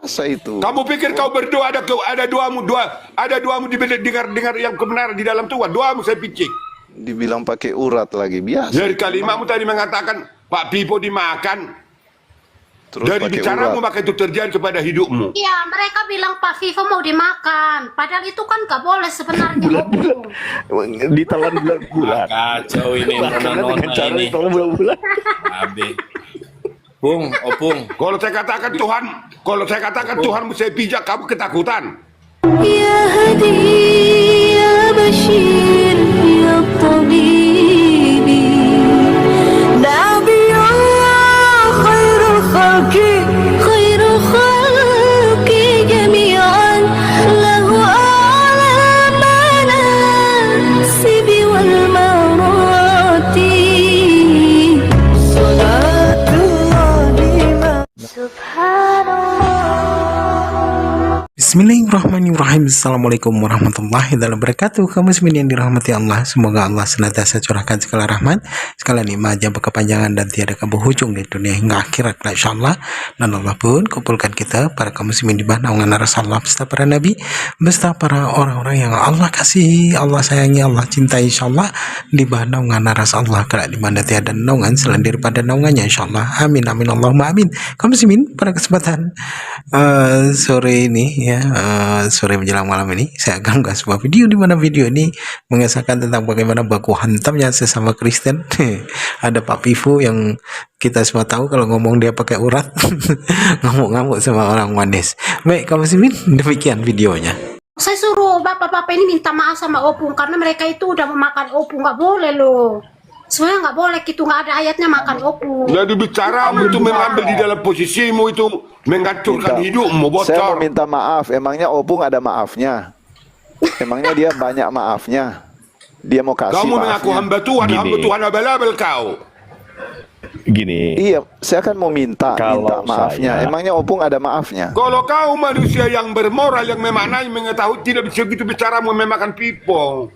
biasa itu. Kamu pikir kau berdoa ada duamu dengar yang kebenaran di dalam Tuhan. Doamu saya picik. Dibilang pakai urat lagi, biasa. Dari kalimatmu tadi mengatakan Pak Pipo dimakan. Terus Dari pakai bicaramu urat. maka itu terjadi kepada hidupmu. Iya, mereka bilang Pak Vivo mau dimakan. Padahal itu kan gak boleh sebenarnya. Bulan-bulan ditelan bulan-bulan. Kacau ini nona-nona dengan cara ini. ditelan bulan-bulan. Abe. Pung, opung. Kalau saya katakan Tuhanmu saya pijak, kamu ketakutan. يا هدي يا بشير يا طبيبي نبي الله خير الخلق جميعا له أعلى المناسب والمراتب صلاة الله سبحان الله. Bismillahirrahmanirrahim. Assalamualaikum warahmatullahi wabarakatuh. Kaum muslimin yang dirahmati Allah, semoga Allah senantiasa curahkan segala rahmat, segala nikmat yang berkepanjangan dan tiada berhujung di dunia hingga akhirat, insyaallah. Dan Allah pun kumpulkan kita para kaum muslimin di bawah naungan Rasulullah beserta para nabi, beserta para orang-orang yang Allah kasihi, Allah sayangi, Allah cintai, insyaallah, di bawah naungan Rasulullah kelak di mana tiada naungan selain daripada naungannya, insyaallah. Amin amin Allahumma amin. Kaum muslimin, pada kesempatan sore ini ya, sore menjelang malam ini saya akan mengunggah sebuah video di mana video ini mengesahkan tentang bagaimana baku hantamnya sesama Kristen. Ada Pak Pivo yang kita semua tahu kalau ngomong dia pakai urat, ngamuk-ngamuk sama orang manis. Baik kaum muslimin, demikian videonya. Saya suruh bapak-bapak ini minta maaf sama opung karena mereka itu udah memakan opung. Nggak boleh loh. Sebenarnya nggak boleh gitu, nggak ada ayatnya makan opung. Jadi bicaramu itu mengambil di dalam posisimu itu menghancurkan hidupmu, Saya mau bocor. minta maaf. Emangnya Opung ada maafnya? Emangnya dia banyak maafnya? Dia mau kasih Kamu mengaku maafnya? hamba Tuhan, Gini. hamba Tuhan abal-abal kau. Gini, Iya, saya kan mau minta Kalau maafnya. saya- Emangnya Opung ada maafnya? Kalau kau manusia yang bermoral, yang memaknai, mengetahui tidak bisa gitu bicaramu memakan pipo.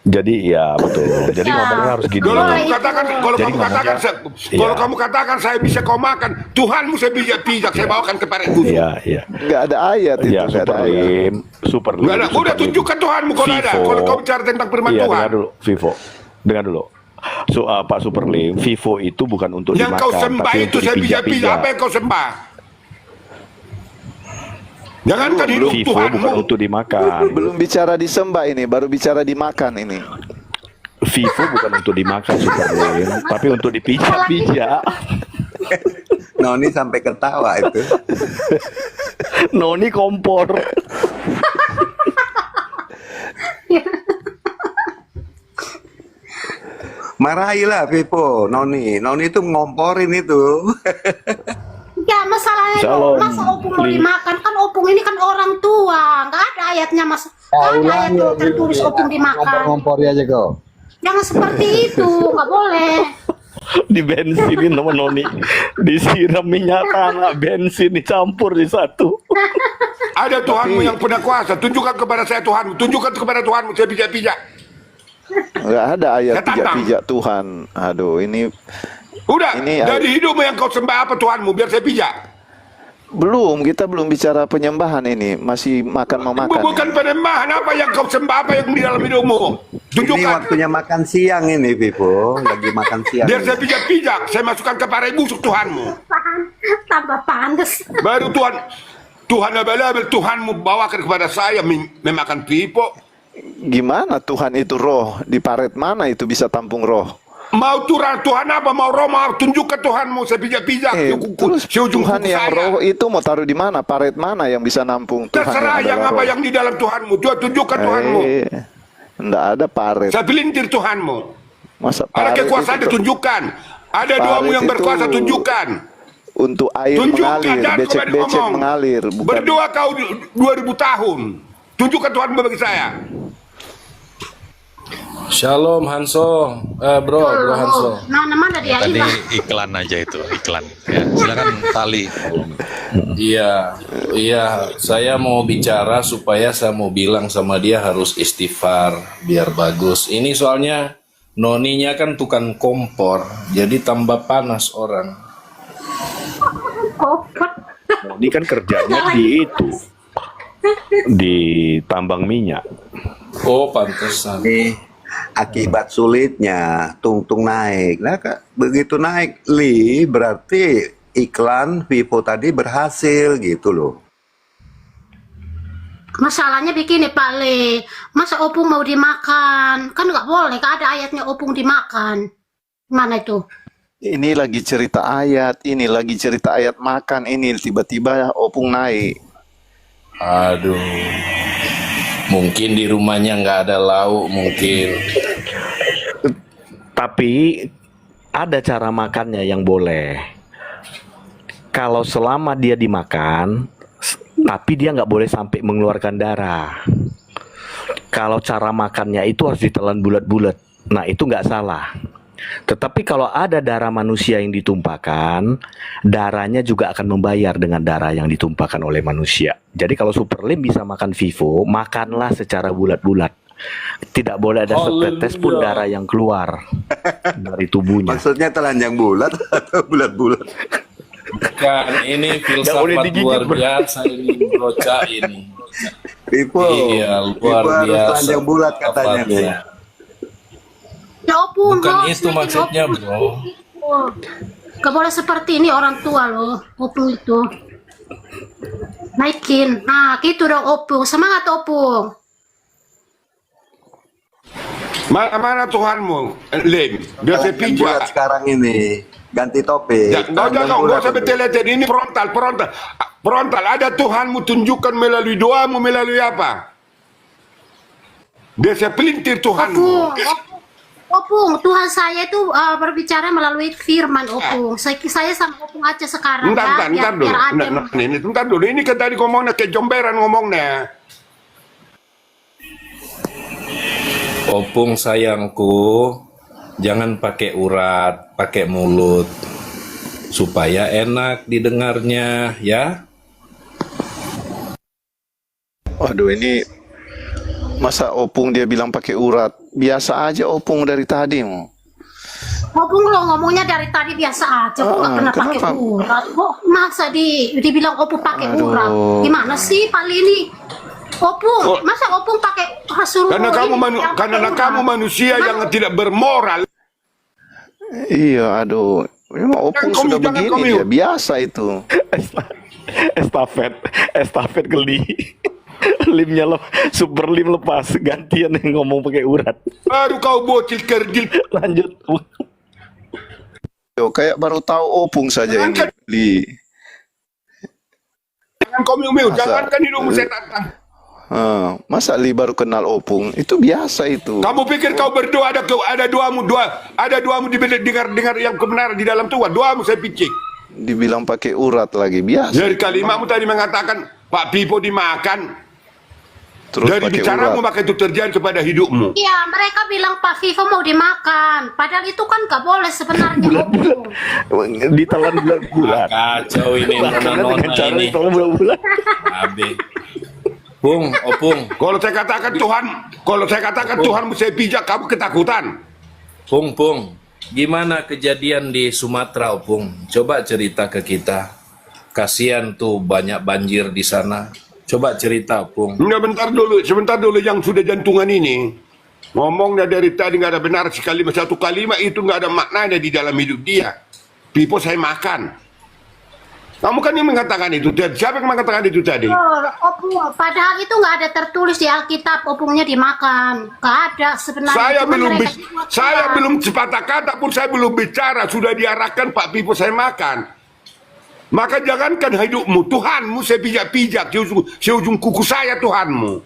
jadi ya betul. Jadi Ya. ngomongnya harus gini. Kalau Boleh kamu itu. katakan, Jadi ngomongnya- kalau Iya. kamu katakan saya bisa kau makan, Tuhanmu saya pijak, saya bawakan ke paret busuk. Iya, iya. Nggak ada ayat itu, Iya, nggak ada super ayat. lim, super lim. Nggak ada, udah tunjukkan Tuhanmu kalau ada. Vivo. Kalau kau bicara tentang firman Iya, Tuhan. dengar dulu, Vivo. Dengar dulu. So, Pak Superlim, Vivo itu bukan untuk Yang dimakan, kau sembah tapi itu untuk saya pijak-pijak. dipijak-pijak. Apa yang kau sembah? Jangankan hidup Vivo Tuhanmu. bukan untuk dimakan. Belum bicara disembah ini, baru bicara dimakan ini. Vivo bukan untuk dimakan Superlim, tapi untuk dipijak-pijak. Noni sampai ketawa itu. Noni kompor. Marahilah Vivo, Noni. Noni itu ngomporin itu. Ya masalahnya Shalom. masa opung mau Li. dimakan, kan opung ini kan orang tua, nggak ada ayatnya mas, nggak ada ayat tuh tertulis opung dimakan. Ngompori aja kau. Jangan seperti itu, nggak boleh. Di bensinin sama Noni, disiram minyak tanah, bensin dicampur di satu. Ada Tuhanmu yang punya kuasa. Tunjukkan kepada saya Tuhanmu. Tunjukkan kepada Tuhanmu. Saya pijak-pijak. Nggak ada ayat Saya tantang. pijak-pijak Tuhan. Aduh, ini Udah, Ini dari hidupmu yang kau sembah apa Tuhanmu, biar saya pijak. kita belum bicara penyembahan ini, masih mau makan. Bukan penyembahan, apa yang kau sembah, apa yang di dalam hidupmu. Ini Tunjukkan, waktunya makan siang ini Vivo, lagi makan siang. biar saya pijak-pijak. Saya masukkan ke parai busuk Tuhanmu. Tambah panas. Baru Tuhan abal-abal, Tuhanmu bawakan kepada saya memakan pipo. Gimana Tuhan itu roh? Di paret mana itu bisa tampung roh? Mau Tuhan apa, mau roh, mau tunjukkan Tuhanmu. Saya pijak-pijak. Terus Si ujung Tuhan kuku yang saya. roh itu mau taruh di mana? Paret mana yang bisa nampung Tuhan Terserah yang adalah apa roh? yang di dalam Tuhanmu. Tunjukkan Tuhanmu. Nggak ada paret. Saya pelintir Tuhanmu. Masa Ada paret kekuasaan itu ditunjukkan. Ada Paret doamu yang itu berkuasa, tunjukkan. untuk air Tunjukkan, mengalir, jangan kau becek-becek ngomong. mengalir, bukan. Berdoa kau 2000 tahun. Tunjukkan Tuhan bagi saya. Shalom Hanso. Bro Hanso. Mana dia Tadi ini? iklan aja itu, iklan. Ya, silakan Tali. Iya, saya mau bicara supaya saya mau bilang sama dia harus istighfar biar bagus. Ini soalnya noninya kan tukang kompor, jadi tambah panas orang. Kopot. Ini kan kerjanya di itu, di tambang minyak. Oh, pantesan. Nih, akibat sulitnya tungtung naik. Nah, begitu naik Li, berarti iklan Vivo tadi berhasil gitu loh. Masalahnya begini Pak Le, masa opung mau dimakan? Kan nggak boleh, kan ada ayatnya opung dimakan. Mana itu? Ini lagi cerita ayat, ini lagi cerita ayat makan, ini tiba-tiba opung naik. Aduh. Mungkin di rumahnya nggak ada lauk, mungkin. Tapi ada cara makannya yang boleh. Kalau selama dia dimakan, tapi dia nggak boleh sampai mengeluarkan darah. Kalau cara makannya itu harus ditelan bulat-bulat. Nah, itu nggak salah. Tetapi kalau ada darah manusia yang ditumpahkan, darahnya juga akan membayar dengan darah yang ditumpahkan oleh manusia. Jadi kalau Super Lim bisa makan Vivo, makanlah secara bulat-bulat. Tidak boleh ada setetes pun darah yang keluar dari tubuhnya. Maksudnya telanjang bulat atau bulat-bulat? Bukan, ini filsafat luar biasa ini, Broca ini. Vivo, Iya, luar Vivo harus biasa. telanjang bulat katanya nih. filsafatnya. Ya opung, Bukan bos, itu naikin maksudnya, opung. bro. Gak boleh seperti ini orang tua loh, opung itu. Naikin, nah gitu dong opung, semangat opung. Mana Tuhanmu, Lim? Biar saya Telanjang bulat pijak. sekarang ini. Ganti topik. Ya, Telanjang nggak bulat usah itu. betel-betel. Ini frontal. Ada Tuhanmu tunjukkan melalui doamu, melalui apa? Dia saya pelintir Tuhanmu. Opung, Tuhan saya itu berbicara melalui firman opung. Saya sama opung aja sekarang Entar dulu. biar adem. Entar dulu. Ini kan tadi ngomongnya ke jomberan ngomongnya. Opung sayangku, jangan pakai urat, pakai mulut. Supaya enak didengarnya, ya. Waduh, ini masa opung dia bilang pakai urat? Biasa aja opung dari tadi mau. Opung lo ngomongnya dari tadi biasa aja, kok nggak pernah pakai kenapa? urat. Kok masa dibilang opung pakai Aduh. urat? Gimana sih Pak Lini? Opung, masa opung pakai suruh Karena kamu ini yang karena pakai kamu urat? manusia Gimana? yang tidak bermoral. Iya, aduh. Memang opung Jangan sudah jangan begini dia, biasa itu. Estafet geli. Super Lim lepas, gantian yang ngomong pakai urat. Baru kau bocil kerdil. Lanjut. Yo, kayak baru tahu opung saja ini. Li. Jangan kau miu-miu. Masa- Jangankan hidupmu saya tantang. Masa Li baru kenal opung? Itu biasa itu. Kamu pikir kau berdoa ada doamu dengar yang kebenaran di dalam Tuhan. Doamu saya picik. Dibilang pakai urat lagi, biasa. Dari kalimatmu tadi mengatakan Pak Pipo dimakan. Terus Dari pakai bicaramu urat. maka itu terjadi kepada hidupmu. Iya, mereka bilang Pak Vivo mau dimakan. Padahal itu kan nggak boleh sebenarnya opung. Ditelan bulat-bulat. Kacau ini Dengan nona-nona cara ini. ditelan bulat-bulat. Abe. Opung. Kalau saya katakan Tuhanmu saya pijak, kamu ketakutan. Pung. Gimana kejadian di Sumatera, Opung? Coba cerita ke kita. Kasihan tuh banyak banjir di sana. Coba cerita, Opung. Sebentar dulu yang sudah jantungan ini. Ngomongnya dari tadi nggak ada benar sekali. Satu kalimat itu nggak ada maknanya di dalam hidup dia. Pipo saya makan. Kamu kan yang mengatakan itu. Siapa yang mengatakan itu tadi? Opung, padahal itu nggak ada tertulis di Alkitab opungnya dimakan. Nggak ada sebenarnya. Saya belum sepatah kata pun saya belum bicara. Sudah diarahkan Pak Pipo saya makan. Maka jangankan hidupmu, Tuhanmu saya pijak-pijak seujung kuku saya Tuhanmu.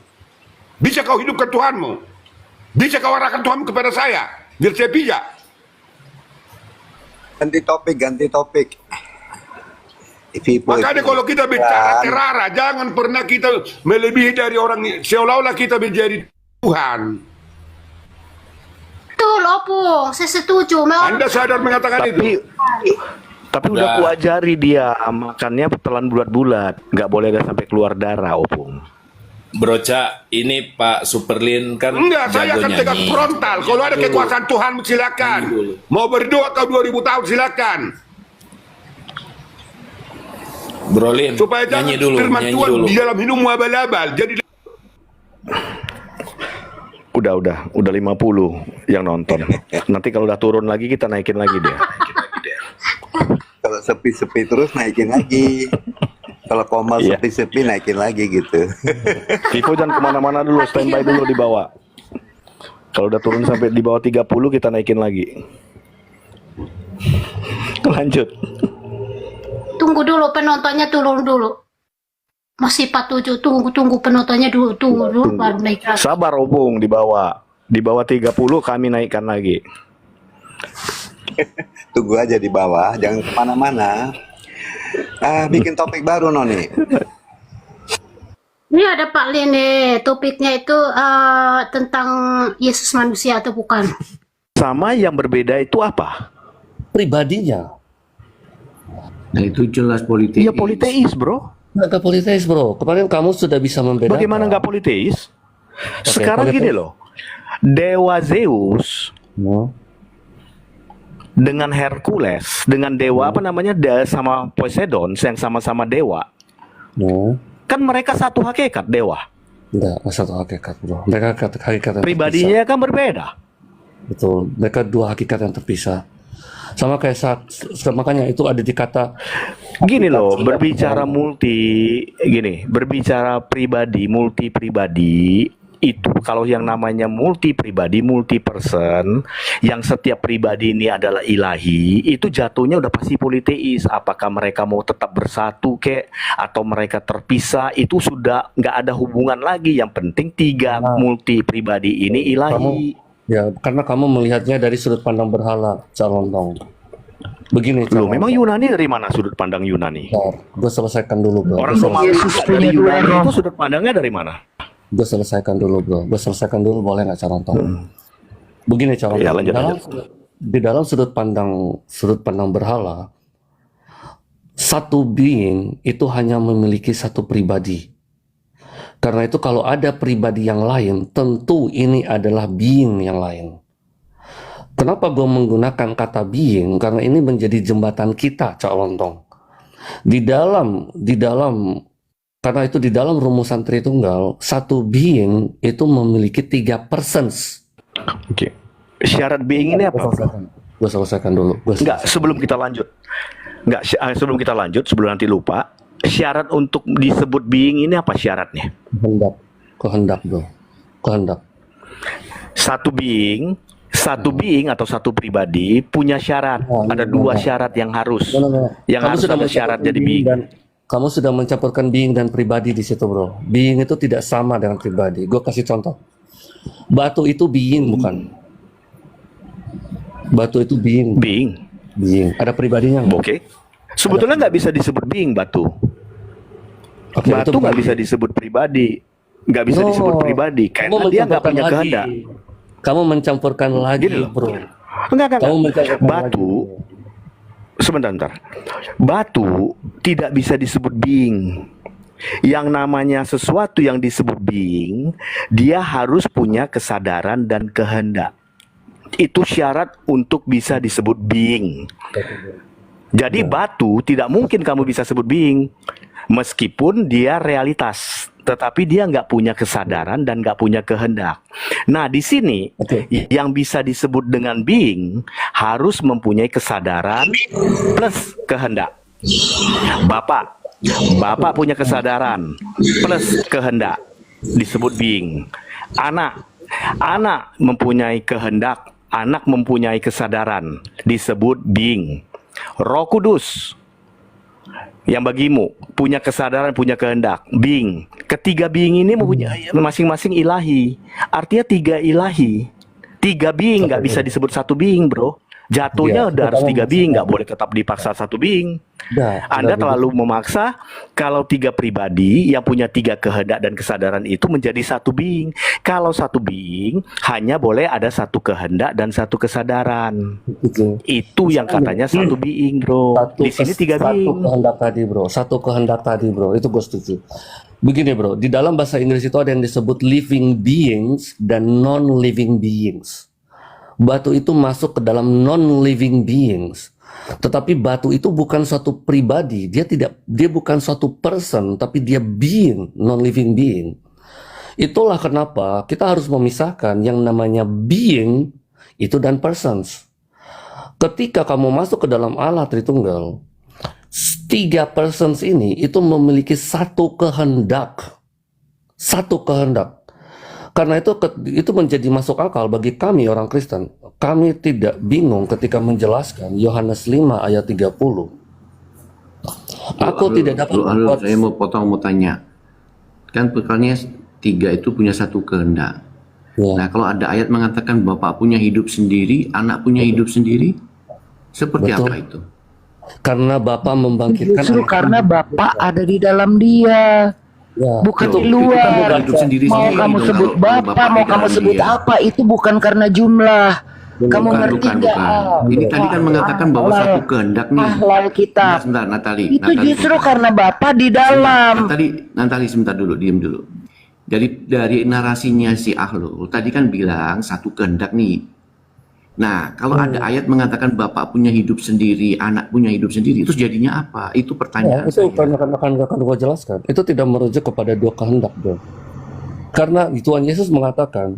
Bisa kau hidupkan Tuhanmu? Bisa kau arahkan Tuhanmu kepada saya? Biar saya pijak. Ganti topik. Vivo Makanya itu kalau kita bicara kan terara, jangan pernah kita melebihi dari orang, seolah-olah kita menjadi Tuhan. Betul, opung, saya setuju. Anda sadar mengatakan itu? Tapi udah kuajari dia makannya telan bulat-bulat, nggak boleh ada sampai keluar darah, Opung. Broca, ini Pak Superlin kan Enggak, saya akan jago tegak nyanyi. frontal. Kalau ada kekuasaan Tuhan, silakan. Mau berdoa kau 2000 tahun, silakan. Brolin, supaya jangan nyanyi dulu, firman nyanyi Tuhan dulu. di dalam hidupmu abal-abal. Jadi Udah 50 yang nonton. Nanti kalau udah turun lagi kita naikin lagi dia. Kalau sepi-sepi terus naikin lagi. Kalau Komal Iya. sepi-sepi naikin lagi gitu. Vivo jangan kemana-mana dulu, standby dulu di bawah. Kalau udah turun sampai di bawah 30 kita naikin lagi. Lanjut. Tunggu dulu penontonnya turun dulu. Masih 47, tunggu penontonnya tunggu dulu baru naik lagi. Sabar Opung di bawah. Di bawah 30 kami naikkan lagi. Tunggu aja di bawah, jangan kemana-mana. Bikin topik baru Noni. Ini ada Pak Lene, topiknya itu tentang Yesus manusia atau bukan? Sama yang berbeda itu apa? Pribadinya. Nah itu jelas politik. Ya politeis bro. Nggak politeis bro. Kemarin kamu sudah bisa membedakan. Bagaimana nggak politeis? Oke, Sekarang politeis. gini loh. Dewa Zeus dengan Hercules, dengan dewa apa namanya sama Poseidon yang sama-sama dewa. Kan mereka satu hakikat dewa. Enggak satu hakikat bro. Mereka hakikat yang Pribadinya kan berbeda. betul. Mereka dua hakikat yang terpisah. Sama kayak makanya itu ada di kata Gini loh, berbicara berbicara pribadi, multi pribadi itu kalau yang namanya multi pribadi, multi person, yang setiap pribadi ini adalah ilahi, itu jatuhnya udah pasti politeis. Apakah mereka mau tetap bersatu kek atau mereka terpisah, itu sudah nggak ada hubungan lagi. Yang penting tiga multi pribadi ini ilahi. ya karena kamu melihatnya dari sudut pandang berhala, Calontong. Begini, Loh, memang Yunani dari mana sudut pandang Yunani? Gue selesaikan dulu bro. Orang Romawi dari Yunani itu sudut pandangnya dari mana? Gue selesaikan dulu bro. Gue selesaikan dulu boleh nggak Calontong? Begini Calontong. Ya, lanjut, Di dalam sudut pandang berhala, satu being itu hanya memiliki satu pribadi. Karena itu kalau ada pribadi yang lain, tentu ini adalah being yang lain. Kenapa gue menggunakan kata being? Karena ini menjadi jembatan kita, Cak Lontong. Karena itu di dalam rumusan Tritunggal, satu being itu memiliki 3 persons. Oke. Syarat being ini apa? Gue selesaikan dulu. Sebelum kita lanjut, sebelum nanti lupa, syarat untuk disebut being ini apa syaratnya? Kehendak bro. Kehendak. Satu being atau satu pribadi punya syarat. Ada 2 syarat yang harus. Yang Kamu harus sudah ada syarat jadi being. Kamu sudah mencampurkan being dan pribadi di situ bro. Being itu tidak sama dengan pribadi. Gue kasih contoh. Batu itu being bukan? Batu itu being. Being. Ada pribadinya nggak? Oke. Sebetulnya nggak bisa disebut being batu. Oke, Batu nggak bisa disebut pribadi. Nggak bisa disebut pribadi. Karena dia nggak punya kehendak. Kamu mencampurkan lagi bro. Enggak. Kamu mencampurkan Batu. Sebentar. Batu tidak bisa disebut being. Yang namanya sesuatu yang disebut being, dia harus punya kesadaran dan kehendak. Itu syarat untuk bisa disebut being. Jadi batu tidak mungkin kamu bisa sebut being, meskipun dia realitas, tetapi dia nggak punya kesadaran dan nggak punya kehendak. Nah di sini yang bisa disebut dengan being harus mempunyai kesadaran plus kehendak. Bapak punya kesadaran plus kehendak, disebut being. Anak mempunyai kehendak, anak mempunyai kesadaran, disebut being. Roh Kudus yang bagimu punya kesadaran, punya kehendak, being. Ketiga being ini mempunyai masing-masing ilahi. Artinya 3 ilahi. 3 being nggak bisa disebut satu being, bro. Jatuhnya udah harus 3 being, nggak boleh tetap dipaksa satu being. Anda terlalu memaksa kalau 3 pribadi yang punya 3 kehendak dan kesadaran itu menjadi satu being. Kalau satu being hanya boleh ada 1 kehendak dan 1 kesadaran. Itu yang katanya satu being, bro. Di sini 3 being. Satu kehendak tadi, bro. Satu kehendak tadi, bro. Itu gue setuju. Begini, bro. Di dalam bahasa Inggris itu ada yang disebut living beings dan non-living beings. Batu itu masuk ke dalam non-living beings. Tetapi batu itu bukan suatu pribadi, dia bukan suatu person, tapi dia being, non-living being. Itulah kenapa kita harus memisahkan yang namanya being itu dan persons. Ketika kamu masuk ke dalam Allah Tritunggal, 3 persons ini itu memiliki satu kehendak. Satu kehendak. Karena itu menjadi masuk akal bagi kami orang Kristen. Kami tidak bingung ketika menjelaskan Yohanes 5 ayat 30. Aku tidak dapat membuat... Saya mau tanya. Kan perkaranya 3 itu punya satu kehendak. Ya. Nah, kalau ada ayat mengatakan Bapak punya hidup sendiri, anak punya hidup sendiri, seperti Betul. apa itu? Karena Bapa membangkitkan Justru karena Bapak ada di dalam dia. Ya, bukan Betul. di luar. Hidup sendiri Mau sendiri kamu dong, sebut kalau Bapak, mau di kamu dalam sebut dia. apa, itu bukan karena jumlah. Kamu ngerti Bukan. nggak? Ini tadi kan mengatakan bahwa Ahlal. satu kehendak nih. Ahlal kita. Sebentar, Natali. Itu justru karena Bapak di dalam. Natali sebentar dulu, diam dulu. Dari narasinya si Ahlul, tadi kan bilang satu kehendak nih. Nah, kalau ada ayat mengatakan Bapak punya hidup sendiri, anak punya hidup sendiri, itu jadinya apa? Itu pertanyaan itu saya. akan gua jelaskan. Itu tidak merujuk kepada 2 kehendak, bro. Karena Tuhan Yesus mengatakan,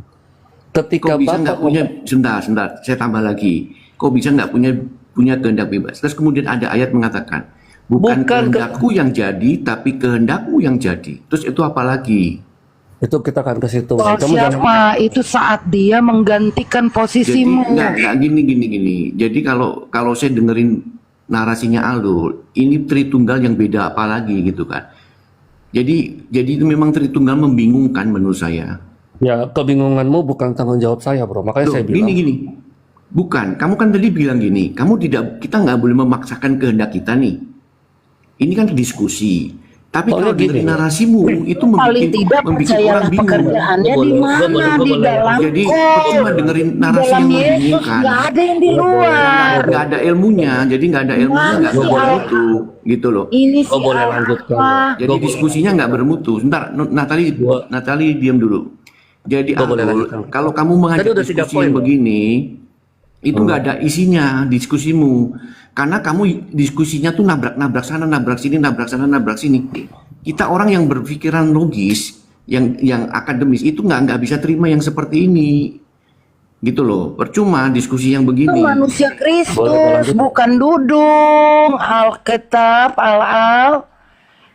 ketika Kok bisa nggak Bapak punya, sebentar, saya tambah lagi. Kok bisa nggak punya kehendak bebas? Terus kemudian ada ayat mengatakan, bukan kehendakku yang jadi, tapi kehendakmu yang jadi. Terus itu apa lagi? Itu kita akan ke situ. Soal siapa? Itu saat dia menggantikan posisimu. Jadi nggak gini. Jadi kalau saya dengerin narasinya Aldo, ini Tritunggal yang beda apa lagi gitu kan? Jadi itu memang Tritunggal membingungkan menurut saya. Ya, kebingunganmu bukan tanggung jawab saya, bro. Makanya saya bilang. Gini. Bukan, kamu kan tadi bilang gini, kita nggak boleh memaksakan kehendak kita nih. Ini kan diskusi. Tapi kalau dari narasimu itu paling tidak percayalah pekerjaannya di mana, di dalam jadi cuma dengerin narasi yang membingungkan. Nggak ada yang di luar. Nggak ada ilmunya, jadi nggak ada ilmunya, nggak bermutu, gitu loh. Ini sih boleh lanjutkan. Jadi diskusinya nggak bermutu. Sebentar, Natali diam dulu. Jadi kalau kamu mengajak diskusi yang begini, itu nggak ada isinya diskusimu. Karena kamu diskusinya tuh nabrak sana, nabrak sini. Kita orang yang berpikiran logis, yang akademis itu nggak bisa terima yang seperti ini, gitu loh. Percuma diskusi yang begini. Itu manusia Kristus, bukan dudung. Alkitab, al.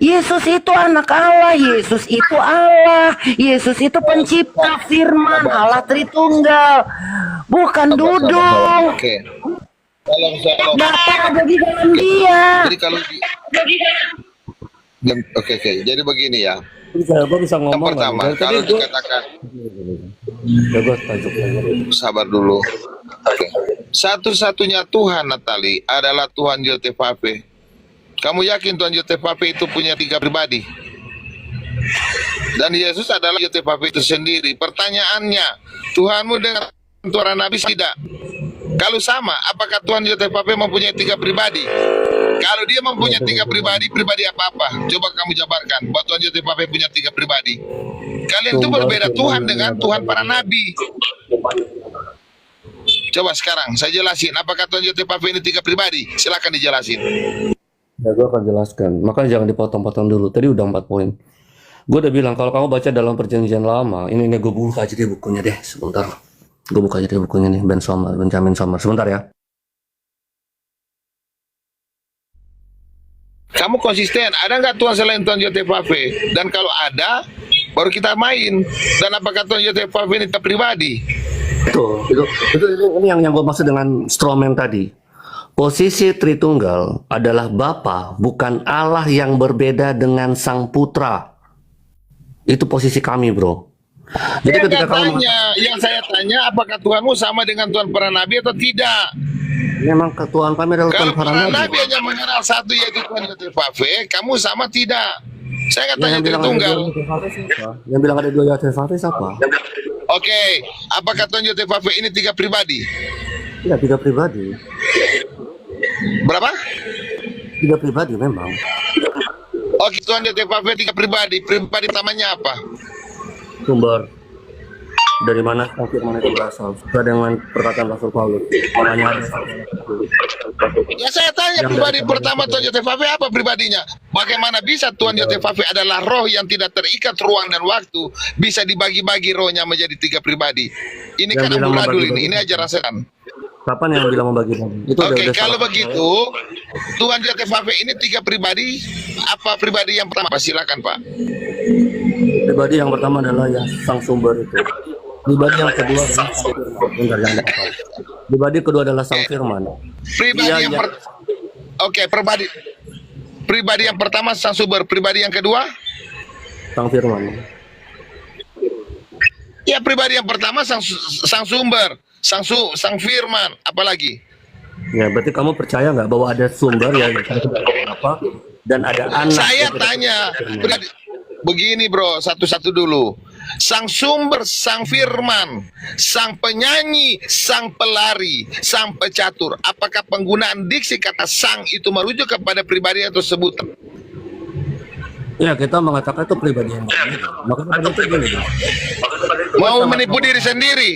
Yesus itu anak Allah, Yesus itu Allah, Yesus itu pencipta firman, Allah Tritunggal, bukan dudung. Oke. Bapak ada di dalam dia. Jadi kalau Oke. Jadi begini ya. Bisa ngomong. Yang pertama, kalau dikatakan sabar dulu. Oke. Satu-satunya Tuhan, Natali, adalah Tuhan Yotevave. Kamu yakin Tuhan Yotevave itu punya 3 pribadi? Dan Yesus adalah Yotevave itu sendiri. Pertanyaannya, Tuhanmu dengan Tuhan Nabi tidak? Kalau sama, apakah Tuhan Yotevave mempunyai 3 pribadi? Kalau dia mempunyai 3 pribadi apa-apa? Coba kamu jabarkan bahwa Tuhan Yotevave punya 3 pribadi. Kalian itu berbeda Tuhan dengan Tuhan para nabi. Coba sekarang saya jelasin, apakah Tuhan Yotevave ini 3 pribadi? Silakan dijelasin. Ya, gue akan jelaskan. Makanya jangan dipotong-potong dulu. Tadi udah 4 poin. Gue udah bilang kalau kamu baca dalam perjanjian lama, ini gue buka aja deh bukunya deh, sebentar. Gue buka aja deh bukunya nih, Benjamin Sommer. Sebentar ya. Kamu konsisten, ada nggak Tuhan selain Tuhan Yotevave? Dan kalau ada, baru kita main. Dan apakah Tuhan Yotevave ini pribadi? Itu ini yang gue maksud dengan strawman tadi. Posisi Tritunggal adalah Bapa, bukan Allah yang berbeda dengan Sang Putra. Itu posisi kami, bro. Jadi ketika kamu yang saya tanya, apakah Tuhanmu sama dengan Tuhan para nabi atau tidak? Memang Tuhan kami adalah Tuhan para nabi. Nabi hanya mengenal satu, yaitu Tuhan Yotevave. Kamu sama tidak? Saya nggak tanya Tritunggal. Yang bilang ada 2 Yotevave siapa? Oke, apakah Tuhan Yotevave ini 3 pribadi? Iya, 3 pribadi. Berapa? 3 pribadi memang. Oke, Tuhan Yotevave 3 pribadi. Pribadi pertamanya apa? Sumber. Dari mana sang firman itu berasal? Sesuai dengan perkataan Rasul Paulus. Hanya ada Ya saya tanya pribadi pertama Tuhan Yotefave apa pribadinya? Bagaimana bisa Tuhan Yotefave adalah roh yang tidak terikat ruang dan waktu, bisa dibagi-bagi rohnya menjadi 3 pribadi? Ini Yang kan bilang amburadul membagi-bagi. ini ajaran setan. Kapan yang bilang membagi-bagi? Itu Oke, udah kalau salah. begitu Tuhan Yotefave ini 3 pribadi. Apa pribadi yang pertama? Silakan Pak. Pribadi yang pertama adalah yang sang sumber itu. Pribadi yang kedua adalah sang firman. Bentar, jangan dihafal. Pribadi kedua adalah sang firman. Pribadi Iya, yang iya. Oke, pribadi yang pertama sang sumber, pribadi yang kedua? Sang firman. Ya, pribadi yang pertama sang sumber, sang firman, apalagi? Ya, berarti kamu percaya nggak bahwa ada sumber yang apa dan ada anak? Saya yang tanya, begini bro, satu-satu dulu. Sang sumber, sang firman, sang penyanyi, sang pelari, sang pecatur. Apakah penggunaan diksi kata sang itu merujuk kepada pribadi atau sebutan? Ya, kita mengatakan itu pribadi yang berbeda. Makanya pada itu gini, Bang. Mau menipu diri sendiri.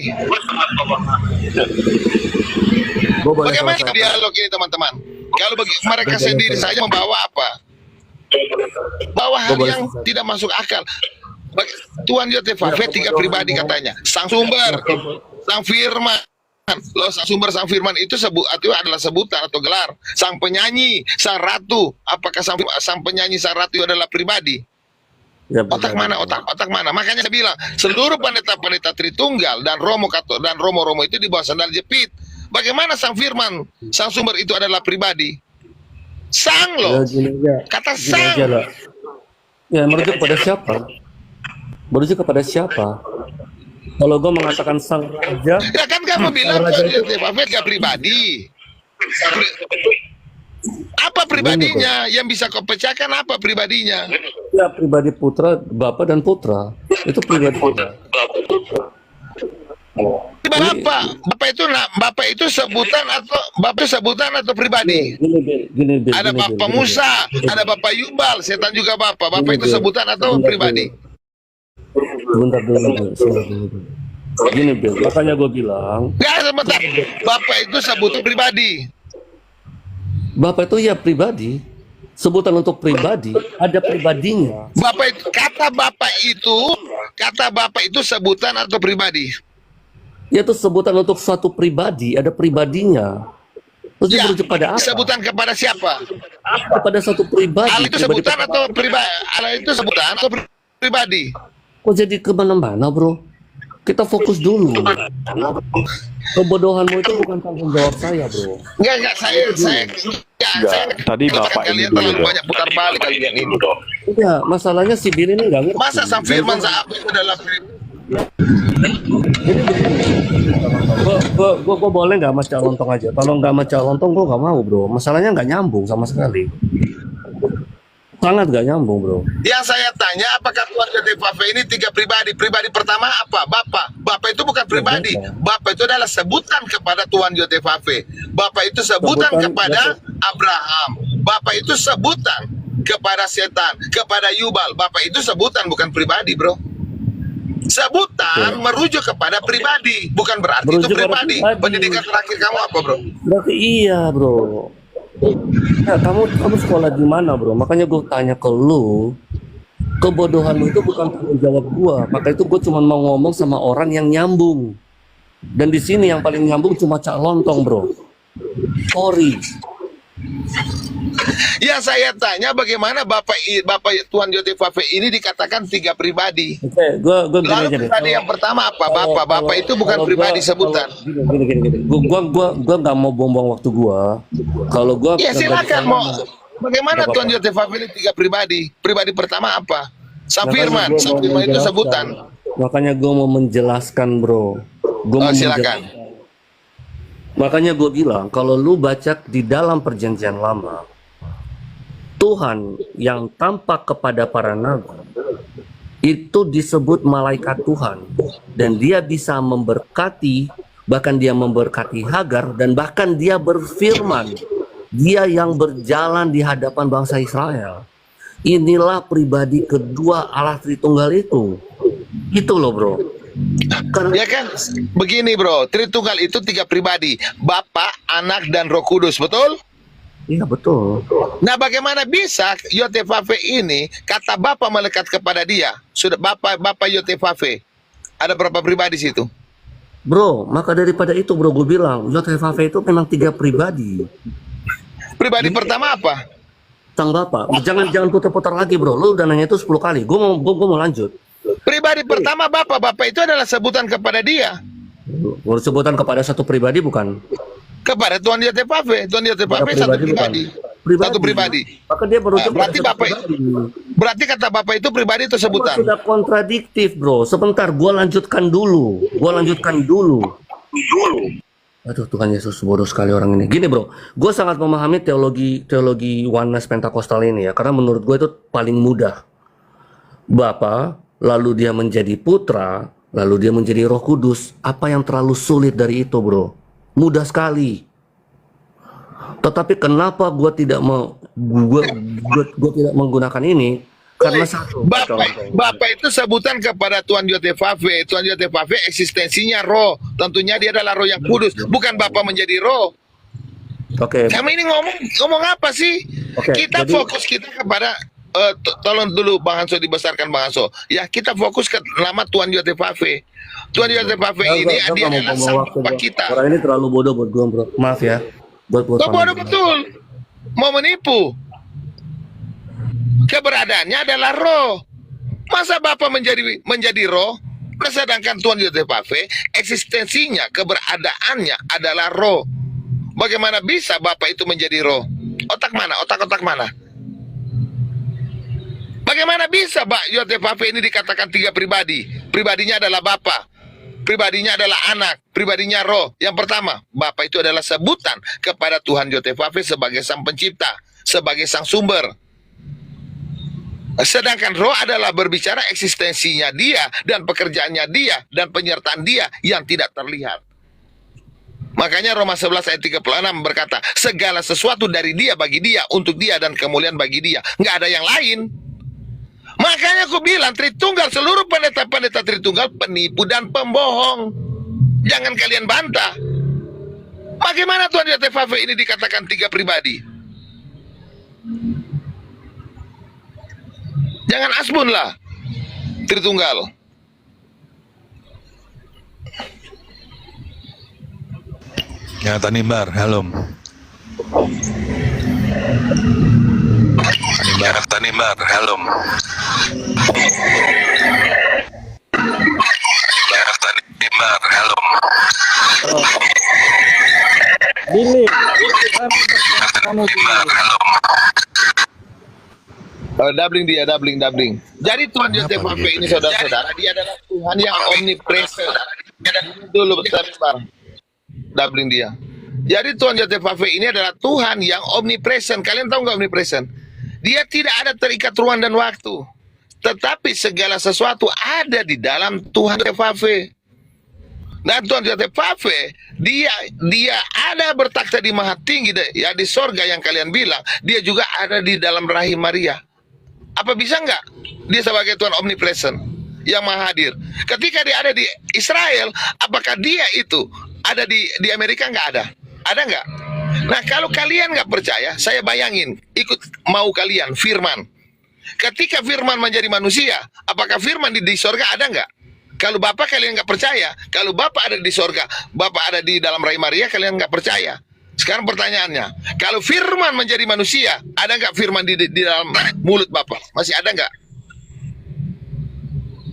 Bagaimana dialog ini teman-teman? Kalau mereka sendiri saja membawa apa? Bawa hal yang tidak masuk akal. Tuhan Yotefave 3 pribadi katanya. Sang sumber, sang firman. Loh, sang sumber, sang firman itu adalah sebutan atau gelar. Sang penyanyi, sang ratu. Apakah sang penyanyi, sang ratu adalah pribadi? Ya, otak mana? Otak mana? Makanya saya bilang seluruh pendeta-pendeta Tritunggal dan Romo itu di bawah sandal jepit. Bagaimana sang firman, sang sumber itu adalah pribadi? Sang loh. Kata sang. Ya, merujuk kepada siapa? Merujuk kepada siapa? Kalau gue mengatakan sang raja, ya kan kamu bilang Yotefave gak pribadi. Apa pribadinya? Yang bisa kau pecahkan apa pribadinya? ya pribadi putra, bapak dan putra. Itu pribadi. Bapak itu sebutan atau pribadi? Gini, ada Bapak Musa, ada Bapak Yubal, setan juga Bapak. Bapak itu sebutan atau pribadi? Bentar dulu. Gini, Bill, makanya gue bilang. Nggak, sebentar. Bapak itu sebutan pribadi. Bapak itu ya pribadi. Sebutan untuk pribadi, ada pribadinya. Kata Bapak itu sebutan atau pribadi? Ya, itu sebutan untuk suatu pribadi, ada pribadinya. Terus dia merujuk pada apa? Sebutan kepada siapa? Kepada satu pribadi. Allah itu sebutan atau pribadi? Allah itu sebutan atau pribadi? Kok jadi kemana-mana, bro? Kita fokus dulu. Kebodohanmu itu bukan tanggung jawab saya, bro. Enggak, saya tadi Bapak kalian terlalu banyak putar balik kalian ini. Ya, masalahnya si Billy ini nggak ngerti. Masa sang firman sahabat itu adalah Gue boleh nggak mas lontong aja? Kalau nggak mas lontong gue nggak mau, bro. Masalahnya nggak nyambung sama sekali. Sangat nggak nyambung, bro. Yang saya tanya, apakah Tuhan Yotefave ini 3 pribadi? Pribadi pertama apa? Bapak itu bukan pribadi. Bapak itu adalah sebutan kepada Tuhan Yotefave. Bapak itu sebutan kepada Abraham. Bapak itu sebutan kepada setan, kepada Yubal. Bapak itu sebutan, bukan pribadi, bro. Sebutan merujuk kepada pribadi, bukan berarti itu pribadi. Pendidikan terakhir kamu apa, bro? Berarti iya, bro. Nah, kamu sekolah di mana, bro? Makanya gue tanya ke lu. Kebodohanmu itu bukan tanggung jawab gue. Maka itu gue cuma mau ngomong sama orang yang nyambung. Dan di sini yang paling nyambung cuma Cak Lontong, bro. Sorry. Ya, saya tanya bagaimana Bapak Tuhan Yotefave ini dikatakan 3 pribadi. Oke, gue gini Lalu aja deh. pribadi yang pertama apa? Bapak itu bukan pribadi sebutan. Gini. Gue nggak mau buang-buang waktu gue. Kalau gue Ya silakan mau. Bagaimana Tuhan Yotefave ini 3 pribadi? Pribadi pertama apa? Sang firman itu sebutan. Makanya gue mau menjelaskan, bro. Silakan. Makanya gue bilang, kalau lu baca di dalam perjanjian lama, Tuhan yang tampak kepada para nabi itu disebut malaikat Tuhan, dan dia bisa memberkati, bahkan dia memberkati Hagar, dan bahkan dia berfirman, dia yang berjalan di hadapan bangsa Israel. Inilah pribadi kedua Allah Tritunggal itu loh, bro. Ya kan? Begini bro, Tritunggal itu 3 pribadi, Bapa, Anak, dan Roh Kudus, betul? Iya betul. Nah, bagaimana bisa Yotevave ini kata Bapa melekat kepada dia? Sudah Bapa Yotevave. Ada berapa pribadi situ? Bro, maka daripada itu bro, gue bilang Yotevave itu memang 3 pribadi. Pribadi pertama apa? Sang Bapa. Jangan putar-putar lagi bro. Lu udah nanya itu 10 kali. Gue mau lanjut. Pribadi pertama Bapa itu adalah sebutan kepada dia. Sebutan kepada satu pribadi bukan? Kepada Tuhan Yotevave. Tuhan Yotevave satu pribadi. Satu pribadi. Maka dia merujuk berarti Bapak berarti kata Bapak itu pribadi itu sebutan. Sudah kontradiktif bro. Sebentar, gue lanjutkan dulu. Aduh Tuhan Yesus, bodoh sekali orang ini. Gini bro, gue sangat memahami teologi oneness Pentakostal ini ya, karena menurut gue itu paling mudah. Bapa, lalu dia menjadi putra, lalu dia menjadi Roh Kudus. Apa yang terlalu sulit dari itu bro? Mudah sekali. Tetapi kenapa gue tidak tidak menggunakan ini? Karena satu, Bapak itu sebutan kepada Tuhan Yotevave. Tuhan Yotevave eksistensinya roh. Tentunya dia adalah roh yang kudus. Bukan Bapak menjadi roh. Oke. Kami ini ngomong apa sih? Kita fokus kepada tolong dulu Bang Hanso, dibesarkan Bang Hanso. Ya, kita fokus ke nama Tuhan Yotevave. Tuhan Yotevave ini dia adalah sang Bapa kita. Orang ini terlalu bodoh buat gue bro. Maaf ya. Bodoh betul. Mau menipu. Keberadaannya adalah roh. Masa Bapa menjadi roh, sedangkan Tuhan Yotevave eksistensinya, keberadaannya adalah roh. Bagaimana bisa Bapa itu menjadi roh? Otak mana? Otak-otak mana? Bagaimana bisa Yotevave ini dikatakan 3 pribadi? Pribadinya adalah Bapa, pribadinya adalah Anak, pribadinya roh. Yang pertama, Bapa itu adalah sebutan kepada Tuhan Yotevave sebagai sang pencipta, sebagai sang sumber. Sedangkan roh adalah berbicara eksistensinya dia dan pekerjaannya dia dan penyertaan dia yang tidak terlihat. Makanya Roma 11 ayat 36 berkata, segala sesuatu dari dia, bagi dia, untuk dia, dan kemuliaan bagi dia. Nggak ada yang lain. Makanya aku bilang Tritunggal, seluruh pendeta-pendeta Tritunggal penipu dan pembohong. Jangan kalian bantah. Bagaimana Tuhan Yotevave ini dikatakan 3 pribadi? Jangan asbun lah Tritunggal. Ya Tanimbar, halo. Tanimbar, halo. Tanimbar, halo. Billy. Doubling. Jadi Tuhan Yotevave ini saudara-saudara, dia adalah Tuhan yang omnipresent. Dulu bentar. Doubling dia. Jadi Tuhan Yotevave ini adalah Tuhan yang omnipresent. Kalian tahu nggak omnipresent? Dia tidak ada terikat ruang dan waktu. Tetapi segala sesuatu ada di dalam Tuhan Yotevave. Dan Tuhan Yotevave, dia ada bertakhta di maha tinggi, ya di sorga yang kalian bilang. Dia juga ada di dalam rahim Maria. Apa bisa nggak dia sebagai Tuhan omnipresent yang maha hadir? Ketika dia ada di Israel, apakah dia itu ada di Amerika? Nggak ada. Ada nggak? Nah, kalau kalian nggak percaya, saya bayangin, ikut mau kalian, Firman. Ketika Firman menjadi manusia, apakah Firman di sorga ada nggak? Kalau Bapak kalian nggak percaya, kalau Bapak ada di sorga, Bapak ada di dalam rahim Maria, kalian nggak percaya. Sekarang pertanyaannya, kalau Firman menjadi manusia, ada nggak Firman di dalam mulut Bapak? Masih ada nggak?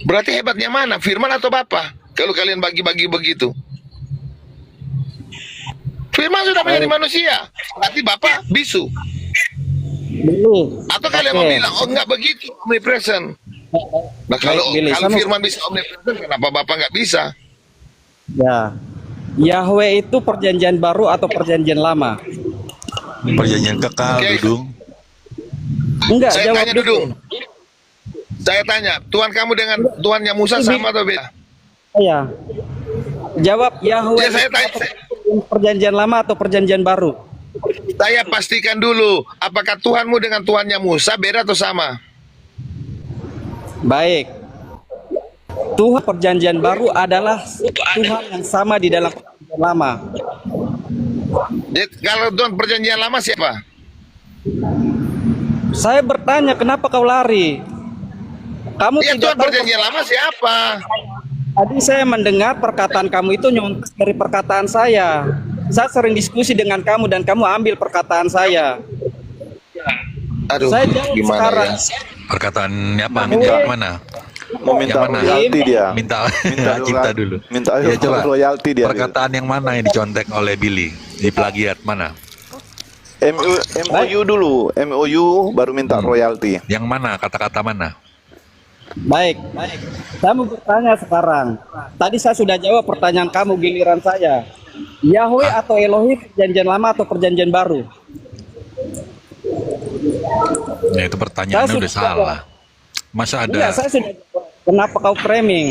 Berarti hebatnya mana, Firman atau Bapak? Kalau kalian bagi-bagi begitu. Firman sudah menjadi manusia, berarti Bapak bisu. Atau kalian mau bilang, oh nggak begitu, omnipresent. Nah kalau Firman bisa omnipresent, kenapa Bapak nggak bisa? Ya, Yahweh itu perjanjian baru atau perjanjian lama? Perjanjian kekal, Dudung. Enggak, saya tanya Dudung. Saya tanya, Tuhan kamu dengan Tuhannya Musa sama atau beda? Iya. Jawab, Yahweh ya, saya tanya, perjanjian lama atau perjanjian baru? Saya pastikan dulu, apakah Tuhanmu dengan Tuhannya Musa beda atau sama? Baik. Tuhan perjanjian baru adalah Tuhan yang sama di dalam perjanjian lama. Kalau Tuhan perjanjian lama siapa? Saya bertanya, kenapa kau lari? Kamu Ya, tidak Tuhan tahu perjanjian lama siapa? Tadi saya mendengar perkataan kamu itu nyontek dari perkataan saya. Saya sering diskusi dengan kamu dan kamu ambil perkataan saya. Aduh, Saya jawab gimana sekarang. ya? Perkataannya apa? Minta mana? Mau minta Yang mana? royalti dia. Minta Minta cinta dulu. Minta Ya, coba. royalti dia. Perkataan yang mana yang dicontek oleh Billy? Di plagiat mana? MOU dulu, MOU baru minta royalti. Yang mana? Kata-kata mana? Baik. Saya mau bertanya sekarang. Tadi saya sudah jawab pertanyaan kamu, giliran saya. Yahweh atau Elohim perjanjian lama atau perjanjian baru? Ya itu pertanyaannya Saya udah sudah salah. Masa Enggak, ada saya sudah jawab. Kenapa kau framing?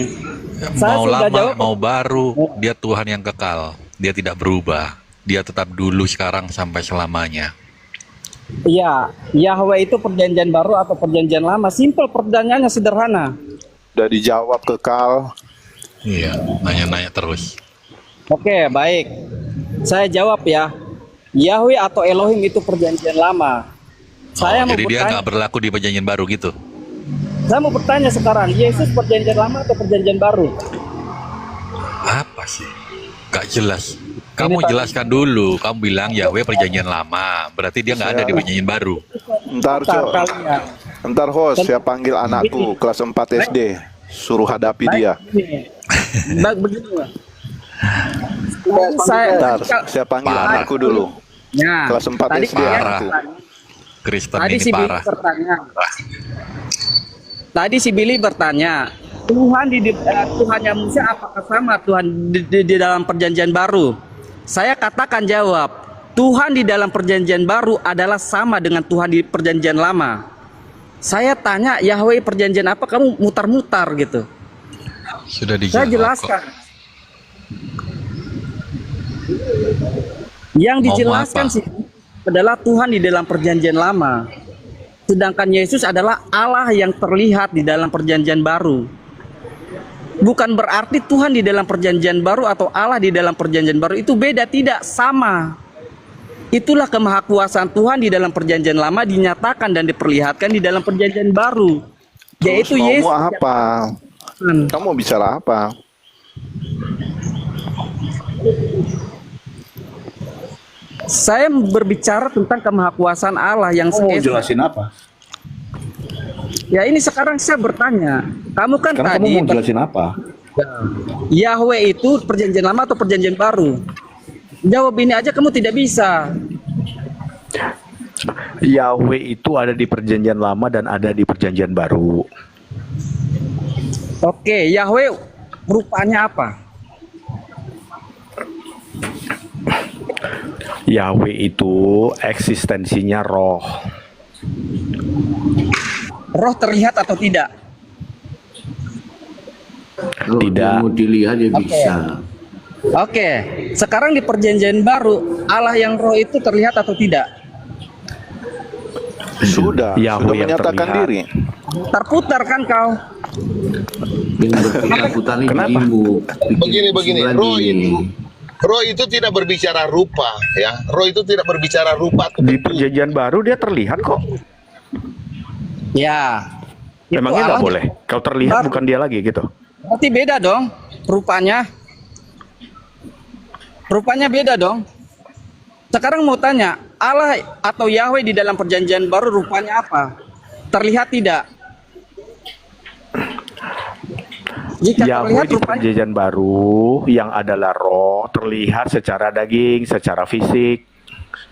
Saya mau sudah lama, jawab. mau baru, dia Tuhan yang kekal. Dia tidak berubah. Dia tetap dulu, sekarang, sampai selamanya. Iya, Yahweh itu perjanjian baru atau perjanjian lama? Simple, pertanyaannya sederhana. Udah dijawab kekal. Iya, nanya-nanya terus. Oke, baik. Saya jawab ya. Yahweh atau Elohim itu perjanjian lama. Saya mau Jadi dia bertanya, nggak berlaku di perjanjian baru gitu. saya mau bertanya sekarang, Yesus perjanjian lama atau perjanjian baru? Apa sih? Gak jelas. Kamu jelaskan dulu. Kamu bilang Yahweh perjanjian lama. Berarti dia nggak ada di perjanjian baru. Ntar ntar host, saya panggil anakku kelas 4 SD, suruh hadapi dia. Begini. Ntar saya panggil anakku dulu. Nah, Kelas 4 tadi SD Parah. anakku. Kristen Tadi ini si Billy parah. bertanya. Tadi si Billy bertanya, Tuhannya Musa apakah sama Tuhan di dalam perjanjian baru? Saya katakan jawab, Tuhan di dalam perjanjian baru adalah sama dengan Tuhan di perjanjian lama. Saya tanya, Yahweh perjanjian apa? Kamu mutar-mutar gitu. Sudah dijawab. Saya jelaskan. Yang Mau dijelaskan apa? sih adalah Tuhan di dalam perjanjian lama. Sedangkan Yesus adalah Allah yang terlihat di dalam perjanjian baru. Bukan berarti Tuhan di dalam perjanjian baru atau Allah di dalam perjanjian baru itu beda, tidak, sama. Itulah kemahakuasaan Tuhan di dalam perjanjian lama dinyatakan dan diperlihatkan di dalam perjanjian baru. Yaitu Terus Yesus. mau apa? Kamu mau bicara apa? Saya berbicara tentang kemahakuasaan Allah yang Mau jelasin apa? Ya ini sekarang saya bertanya, kamu kan Sekarang tadi kamu mau jelasin apa? Yahweh itu perjanjian lama atau perjanjian baru? Jawab ini aja kamu tidak bisa. Yahweh itu ada di perjanjian lama dan ada di perjanjian baru. Oke, Yahweh rupanya apa? Yahweh itu eksistensinya roh. Roh terlihat atau tidak? Tidak. Mau dilihat ya bisa. Oke, sekarang di perjanjian baru Allah yang roh itu terlihat atau tidak? Sudah Yahweh yang menyatakan terlihat. diri. Terputar kan kau? Kenapa? Begini, roh itu tidak berbicara rupa, ya. Roh itu tidak berbicara rupa. Di perjanjian baru dia terlihat kok. Ya. Memangnya nggak Allah boleh? Kalau terlihat bukan dia lagi gitu. Berarti beda dong rupanya. Rupanya beda dong. Sekarang mau tanya, Allah atau Yahweh di dalam perjanjian baru rupanya apa? Terlihat tidak? Jika Yahweh terlihat di rupanya perjanjian baru yang adalah roh terlihat secara daging, secara fisik,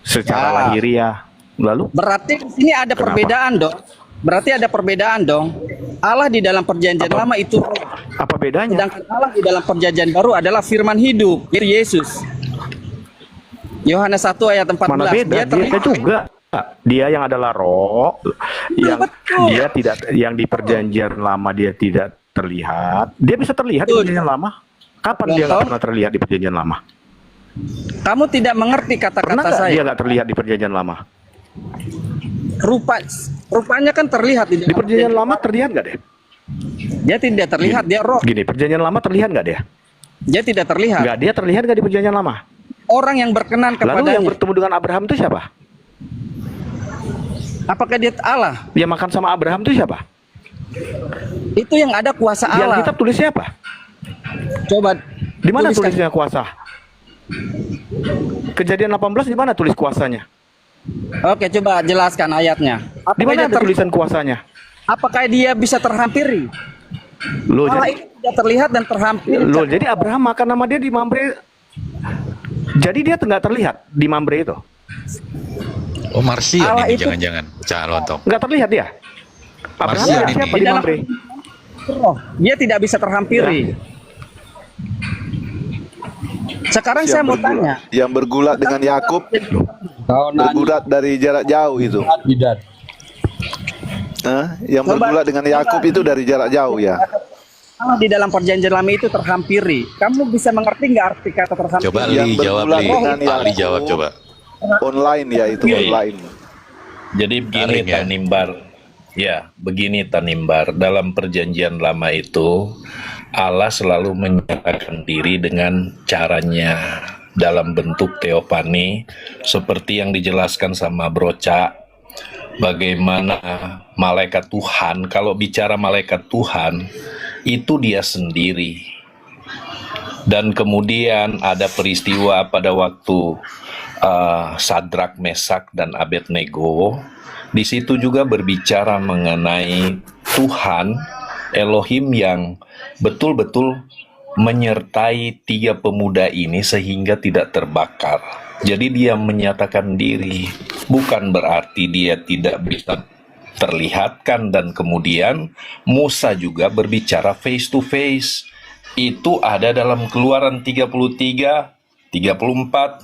secara Ya. lahiriah. Lalu berarti di sini ada Kenapa? perbedaan dong. Berarti ada perbedaan dong. Allah di dalam perjanjian lama itu roh. Apa bedanya? Sedangkan Allah di dalam perjanjian baru adalah firman hidup, yaitu Yesus. Yohanes 1 ayat 14. Mana beda? Dia terlihat juga. Dia yang adalah roh, yang dia tidak, yang di perjanjian lama dia tidak terlihat. Dia bisa terlihat di perjanjian lama. Kapan dia nggak pernah terlihat di perjanjian lama? Kamu tidak mengerti Pernah kata-kata nggak saya. dia nggak terlihat di perjanjian lama? Rupanya kan terlihat di Di perjanjian lama terlihat nggak deh? Dia tidak terlihat, dia roh. Gini, perjanjian lama terlihat nggak dia? Dia tidak terlihat. Nggak, dia terlihat nggak di perjanjian lama? Orang yang berkenan Lalu kepadanya. yang bertemu dengan Abraham itu siapa? Apakah dia Allah? Yang makan sama Abraham itu siapa? Itu yang ada kuasa Di Allah. Alkitab tulisnya apa? Coba Di mana tuliskan. tulisnya kuasa? Kejadian 18 di mana tulis kuasanya? Oke, coba jelaskan ayatnya. Di mana ada tulisan kuasanya? Apakah dia bisa terhampiri? Loh, Allah itu tidak terlihat dan terhampiri. Loh, jadi Abraham makan sama dia di Mamre. Jadi dia nggak terlihat di Mamre itu? Oh, Marsian Allah ini itu- jangan-jangan. Cak Lontong. Nggak terlihat dia? Abraham Marsian dari ini. siapa di Mamre? Roh, dia tidak bisa terhampiri. Sekarang saya mau tanya. Yang bergulat dengan Yakub, bergulat dari jarak jauh itu. Yang bergulat dengan Yakub itu dari jarak jauh ya. Kalau di dalam perjanjian lama itu terhampiri, kamu bisa mengerti nggak arti kata terhampiri? Coba Yang Li jawab, bergulat Li. dengan Pak Li Yakub. jawab coba. Online ya itu, online. Jadi begini Daring ya. Tanimbar. Ya, begini Tanimbar. Dalam perjanjian lama itu Allah selalu menyatakan diri dengan caranya dalam bentuk teofani seperti yang dijelaskan sama Broca. Bagaimana malaikat Tuhan, kalau bicara malaikat Tuhan itu dia sendiri. Dan kemudian ada peristiwa pada waktu Sadrak, Mesak, dan Abednego. Di situ juga berbicara mengenai Tuhan Elohim yang betul-betul menyertai tiga pemuda ini sehingga tidak terbakar. Jadi dia menyatakan diri, bukan berarti dia tidak bisa terlihatkan. Dan kemudian Musa juga berbicara face to face. Itu ada dalam Keluaran 33, 34.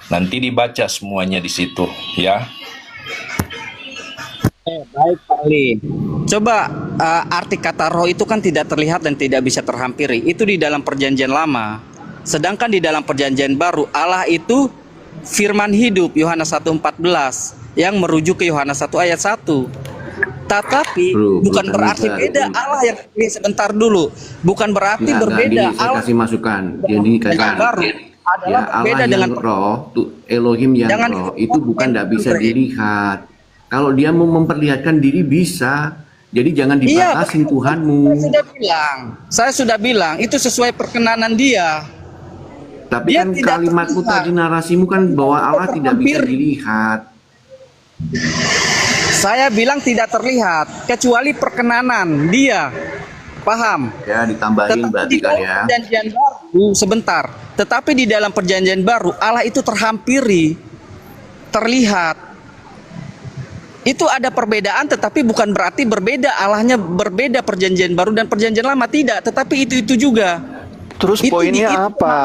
Nanti dibaca semuanya di situ, ya. Baik Pak Ali. Coba arti kata roh itu kan tidak terlihat dan tidak bisa terhampiri. Itu di dalam perjanjian lama. Sedangkan di dalam perjanjian baru Allah itu firman hidup Yohanes 1:14 yang merujuk ke Yohanes 1 ayat 1. Tetapi bukan berarti beda Allah yang sebentar dulu. Bukan berarti berbeda Saya Allah kasih masukan. Jadi yang baru adalah Allah berbeda yang dengan roh, Elohim yang Jangan roh itu bukan tidak bisa dilihat. Kalau dia mau memperlihatkan diri bisa. Jadi jangan dibatasin Tuhanmu. Saya sudah bilang itu sesuai perkenanan dia. Tapi Dia kan tidak kalimatmu terlihat. tadi narasimu kan bahwa Allah tidak bisa dilihat. Saya bilang tidak terlihat kecuali perkenanan dia. Paham? Ya ditambahin berarti kan ya. Perjanjian baru sebentar. Tetapi di dalam perjanjian baru Allah itu terhampiri, terlihat. Itu ada perbedaan, tetapi bukan berarti berbeda. Allahnya berbeda perjanjian baru dan perjanjian lama tidak. Tetapi itu juga. Terus Itu poinnya apa?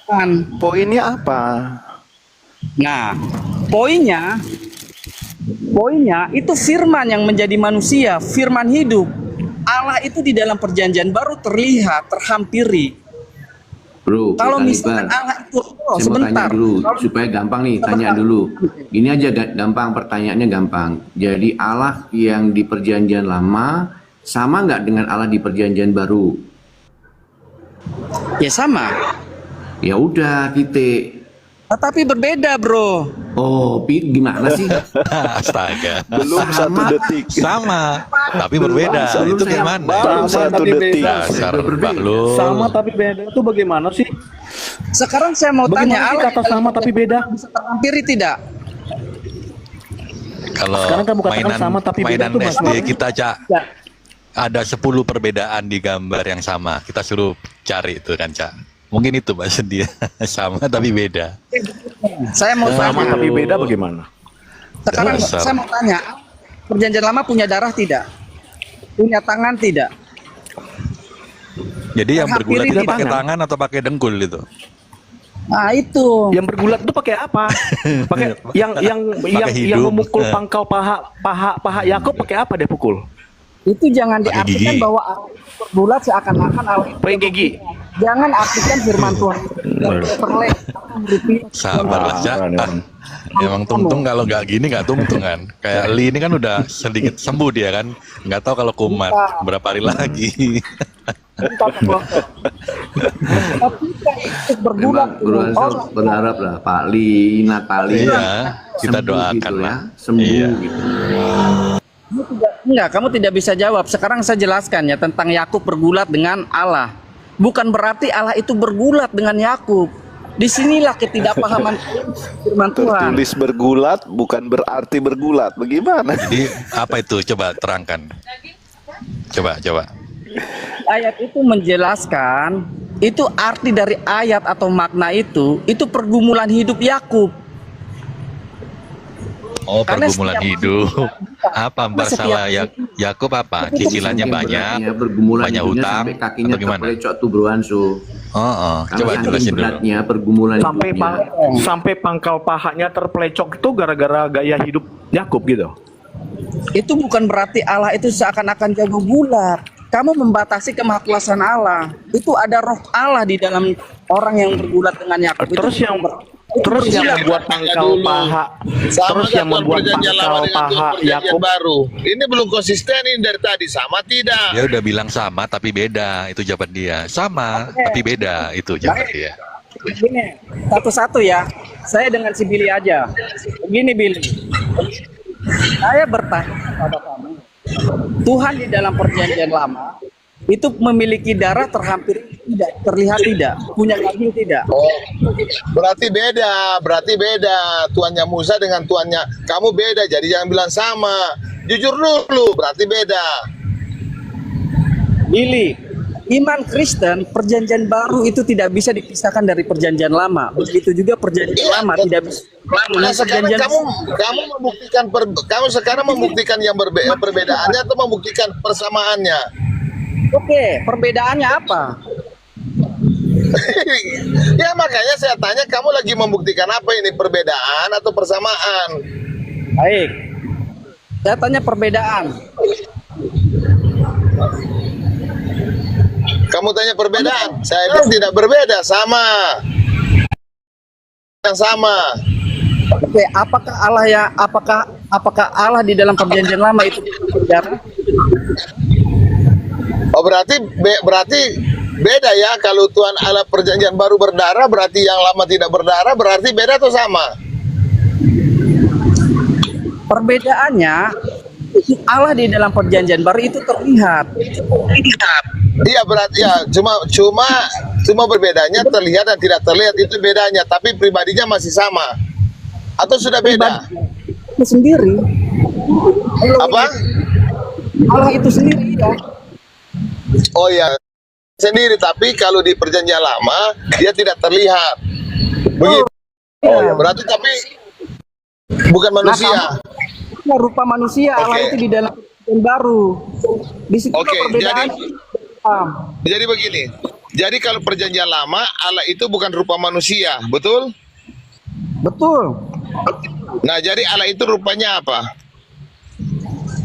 Kan. Poinnya apa? Nah, poinnya itu firman yang menjadi manusia, firman hidup. Allah itu di dalam perjanjian baru terlihat, terhampiri. Bro, Kalau kita misalkan libat. Allah itu Saya mau sebentar. tanya dulu supaya gampang nih, tanya dulu. Ini aja gampang, pertanyaannya gampang. Jadi Allah yang di perjanjian lama sama nggak dengan Allah di perjanjian baru? Ya sama. Ya udah titik. Tapi berbeda, bro. Oh, gimana sih? Astaga. Belum satu detik. Sama, tapi berbeda. Belum Itu saya- gimana? Belum satu detik. Dasar Bahlul. Sama tapi beda itu bagaimana sih? Sekarang saya mau Bagaimana tanya, sih Allah kata sama tapi beda? bisa terhampiri tidak? Kalau Sekarang kamu katakan mainan, sama tapi beda mainan tuh SD maksudnya? kita, Cak, Ya. ada 10 perbedaan di gambar yang sama. Kita suruh cari itu kan, Cak. Mungkin itu maksud dia. Sama tapi beda. Saya mau Sama tanya. tapi beda bagaimana? Sekarang Dasar. saya mau tanya, perjanjian lama punya darah tidak? Punya tangan tidak? Jadi yang bergulat Terhampiri itu tidak? pakai tangan atau pakai dengkul itu? Nah itu. Yang bergulat itu pakai apa? Pakai yang hidung. memukul pangkal paha Yakub pakai apa dia pukul? Itu jangan Pakai diartikan gigi. bahwa Allah itu berbulat seakan-akan Allah itu Pakai gigi. Jangan artikan firman Tuhan Sabar aja. Emang tungtung kalau nggak gini nggak tungtung kan. Kayak Li ini kan udah sedikit sembuh dia kan. Nggak tahu kalau kumat berapa hari lagi. Berharap lah Pak Li, Natali Iya, kita doakan gitu lah. sembuh Iya. gitu. Enggak, kamu tidak bisa jawab. Sekarang saya jelaskan ya tentang Yakub bergulat dengan Allah. Bukan berarti Allah itu bergulat dengan Yakub. Disinilah ketidakpahaman firman Tuhan. Tertulis bergulat bukan berarti bergulat. Bagaimana? Jadi apa itu? Coba terangkan. Coba. Ayat itu menjelaskan, itu arti dari ayat atau makna itu pergumulan hidup Yakub. Oh, Karena pergumulan setiap hidup. Apa masalah Yakub apa? Cicilannya banyak, pergumulan banyak hidupnya hutang, sampai kakinya atau gimana? terpelecok tuh Bro Ansu. Coba jelasin dulu. Beratnya pergumulan sampai hidupnya. sampai pangkal pahanya terpelecok itu gara-gara gaya hidup Yakub gitu. Itu bukan berarti Allah itu seakan-akan jago bulat. Kamu membatasi kemahakuasaan Allah. Itu ada roh Allah di dalam orang yang bergulat dengan Yakub. Terus yang membuat pangkal paha, terus yang membuat pangkal paha Yakub baru. Ini belum konsisten ini dari tadi, sama tidak? Dia udah bilang sama tapi beda, itu jawaban dia. Sama tapi beda, itu jawaban dia. Begini, satu-satu ya. Saya dengan si Billy aja. Begini Billy. Saya bertanya kepada kamu. Tuhan di dalam perjanjian lama itu memiliki darah terhampir tidak, terlihat tidak, punya kaki tidak. Oh, berarti beda. Tuannya Musa dengan tuannya kamu beda. Jadi jangan bilang sama. Jujur dulu, berarti beda. Billy, iman Kristen perjanjian baru itu tidak bisa dipisahkan dari perjanjian lama. Begitu juga perjanjian lama tidak bisa. Nah, sekarang kamu membuktikan kamu sekarang membuktikan yang perbedaannya atau membuktikan persamaannya? Oke, perbedaannya apa? Ya makanya saya tanya, kamu lagi membuktikan apa ini, perbedaan atau persamaan? Baik, saya tanya perbedaan. Kamu tanya perbedaan, saya bilang tidak berbeda, sama. Yang sama. Oke, apakah Allah di dalam perjanjian lama itu berdarah? Oh berarti beda ya. Kalau Tuhan Allah perjanjian baru berdarah, berarti yang lama tidak berdarah, berarti beda atau sama? Perbedaannya Allah di dalam perjanjian baru itu terlihat. Iya berarti ya, cuma berbedanya terlihat dan tidak terlihat, itu bedanya, tapi pribadinya masih sama atau sudah beda? Itu sendiri. Apa? Allah itu sendiri ya. Oh ya, sendiri, tapi kalau di perjanjian lama dia tidak terlihat. Begitu. Oh ya, berarti tapi bukan manusia. Nah, rupa manusia Allah itu di dalam perjanjian baru. Di situ perbedaan. Jadi begini. Jadi kalau perjanjian lama Allah itu bukan rupa manusia, betul? Betul. Nah, jadi Allah itu rupanya apa?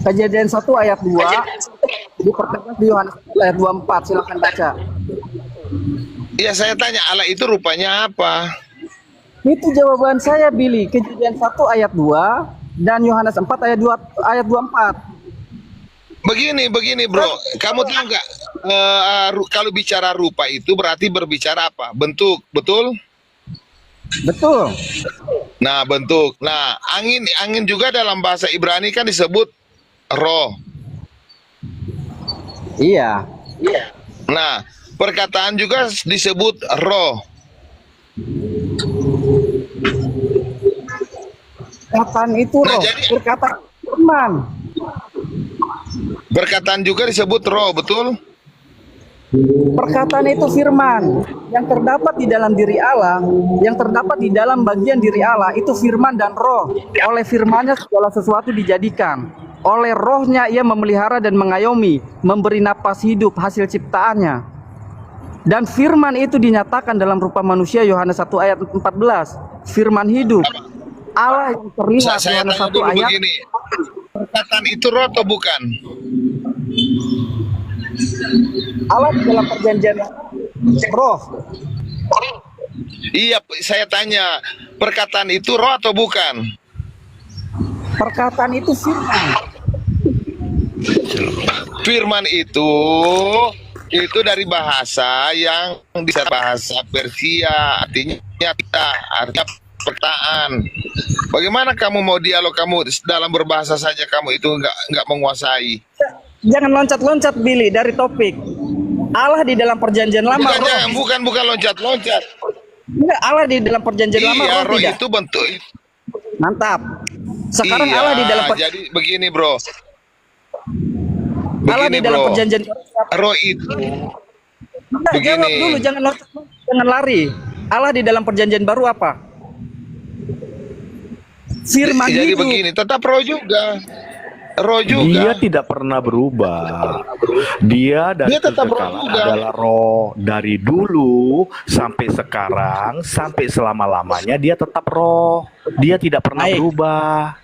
Kejadian 1 ayat 2 dipertegas di Yohanes ayat 24, silakan baca. Iya, saya tanya Allah itu rupanya apa? Itu jawaban saya, Billy. Kejadian 1 ayat 2 dan Yohanes 4 ayat 24. Begini bro, kamu tahu nggak kalau bicara rupa itu berarti berbicara apa? Bentuk, betul? Betul. Nah, bentuk. Nah, angin juga dalam bahasa Ibrani kan disebut roh. Iya. Nah, perkataan juga disebut roh. Perkataan itu roh. Perkataan firman. Perkataan juga disebut roh, betul? Perkataan itu firman yang terdapat di dalam diri Allah, yang terdapat di dalam bagian diri Allah itu firman dan roh. Oleh firmannya segala sesuatu dijadikan. Oleh rohnya ia memelihara dan mengayomi, memberi napas hidup hasil ciptaannya. Dan firman itu dinyatakan dalam rupa manusia, Yohanes 1 ayat 14. Firman hidup. Allah yang terlihat, Yohanes 1 ayat. Begini. Perkataan itu roh atau bukan? Allah dalam perjanjian roh. Iya, saya tanya, perkataan itu roh atau bukan? Perkataan itu firman. Firman itu dari bahasa yang bisa bahasa Persia, artinya perkataan. Bagaimana kamu mau dialog, kamu dalam berbahasa saja kamu itu nggak menguasai? Jangan loncat-loncat, Billy, dari topik. Allah di dalam perjanjian lama. Bukan loncat-loncat. Enggak, Allah di dalam perjanjian lama. Iya, roh tidak. itu bentuk. Mantap. Sekarang iya, Allah di dalam jadi begini, bro. Allah di dalam perjanjian roh itu. Enggak, jawab dulu, jangan loncat, jangan lari. Allah di dalam perjanjian baru apa? Firman jadi hidup. begini, tetap roh juga. Roh juga. Dia tidak pernah berubah. Dia dari tetap roh kekal juga. adalah roh dari dulu sampai sekarang sampai selama-lamanya dia tetap roh. Dia tidak pernah berubah.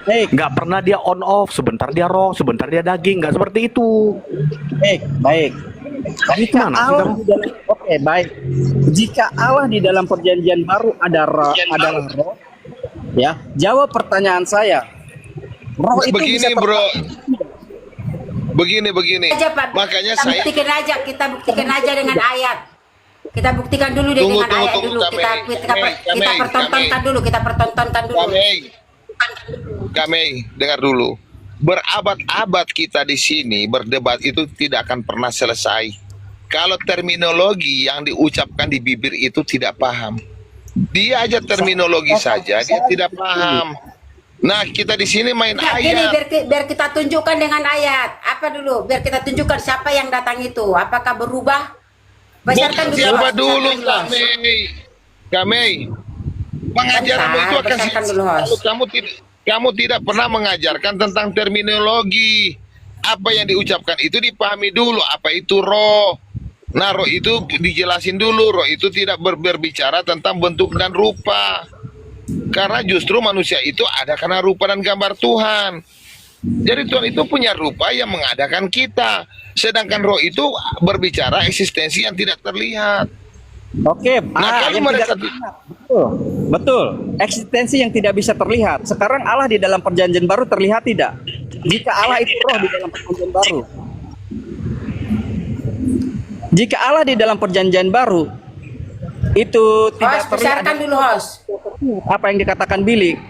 Nggak pernah dia on off. Sebentar dia roh, sebentar dia daging. Nggak seperti itu. Baik. Jika Allah di dalam, baik. Jika Allah di dalam perjanjian baru adalah roh, ya, jawab pertanyaan saya. Roh itu begini, bisa bro. Begini. Aja, Pak. Makanya kita buktikan aja dengan ayat. Kita buktikan dulu dengan ayat dulu. Kita pertontonkan dulu. Kami dengar dulu. Berabad-abad kita di sini berdebat itu tidak akan pernah selesai. Kalau terminologi yang diucapkan di bibir itu tidak paham. Dia aja terminologi saja, dia tidak paham. Nah, kita di sini main ayat. Biar kita tunjukkan dengan ayat. Apa dulu? Biar kita tunjukkan siapa yang datang itu. Apakah berubah? Bacakan dulu. Siapa dulu, kami. Pengajaranmu itu akan kamu tidak pernah mengajarkan tentang terminologi. Apa yang diucapkan itu dipahami dulu. Apa itu roh? Nah, roh itu dijelasin dulu. Roh itu tidak berbicara tentang bentuk dan rupa. Karena justru manusia itu ada karena rupa dan gambar Tuhan. Jadi Tuhan itu punya rupa yang mengadakan kita. Sedangkan roh itu berbicara eksistensi yang tidak terlihat. Oke, nah, kalau mereka betul. Eksistensi yang tidak bisa terlihat. Sekarang Allah di dalam perjanjian baru terlihat tidak? Jika Allah itu roh di dalam perjanjian baru. Jika Allah di dalam perjanjian baru itu tidak terlihat. Dulu, host. Apa yang dikatakan Billy?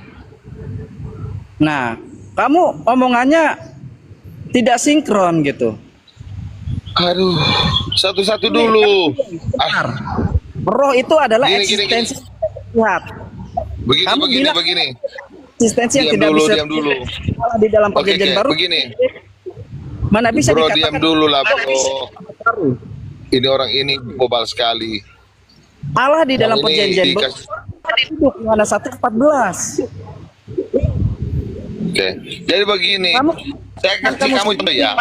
Nah, kamu omongannya tidak sinkron gitu. Aduh, satu-satu dulu. Roh itu adalah eksistensi lihat. Begini. Eksistensi yang tidak bisa diam dulu. Di dalam perjanjian baru. Begini. Mana bisa bro, dikatakan? Diam dulu lah, bro. Ini orang ini bobal sekali. Allah di dalam perjanjian baru. Mana 1:14. Oke, jadi begini. Saya kasih kamu contoh ya.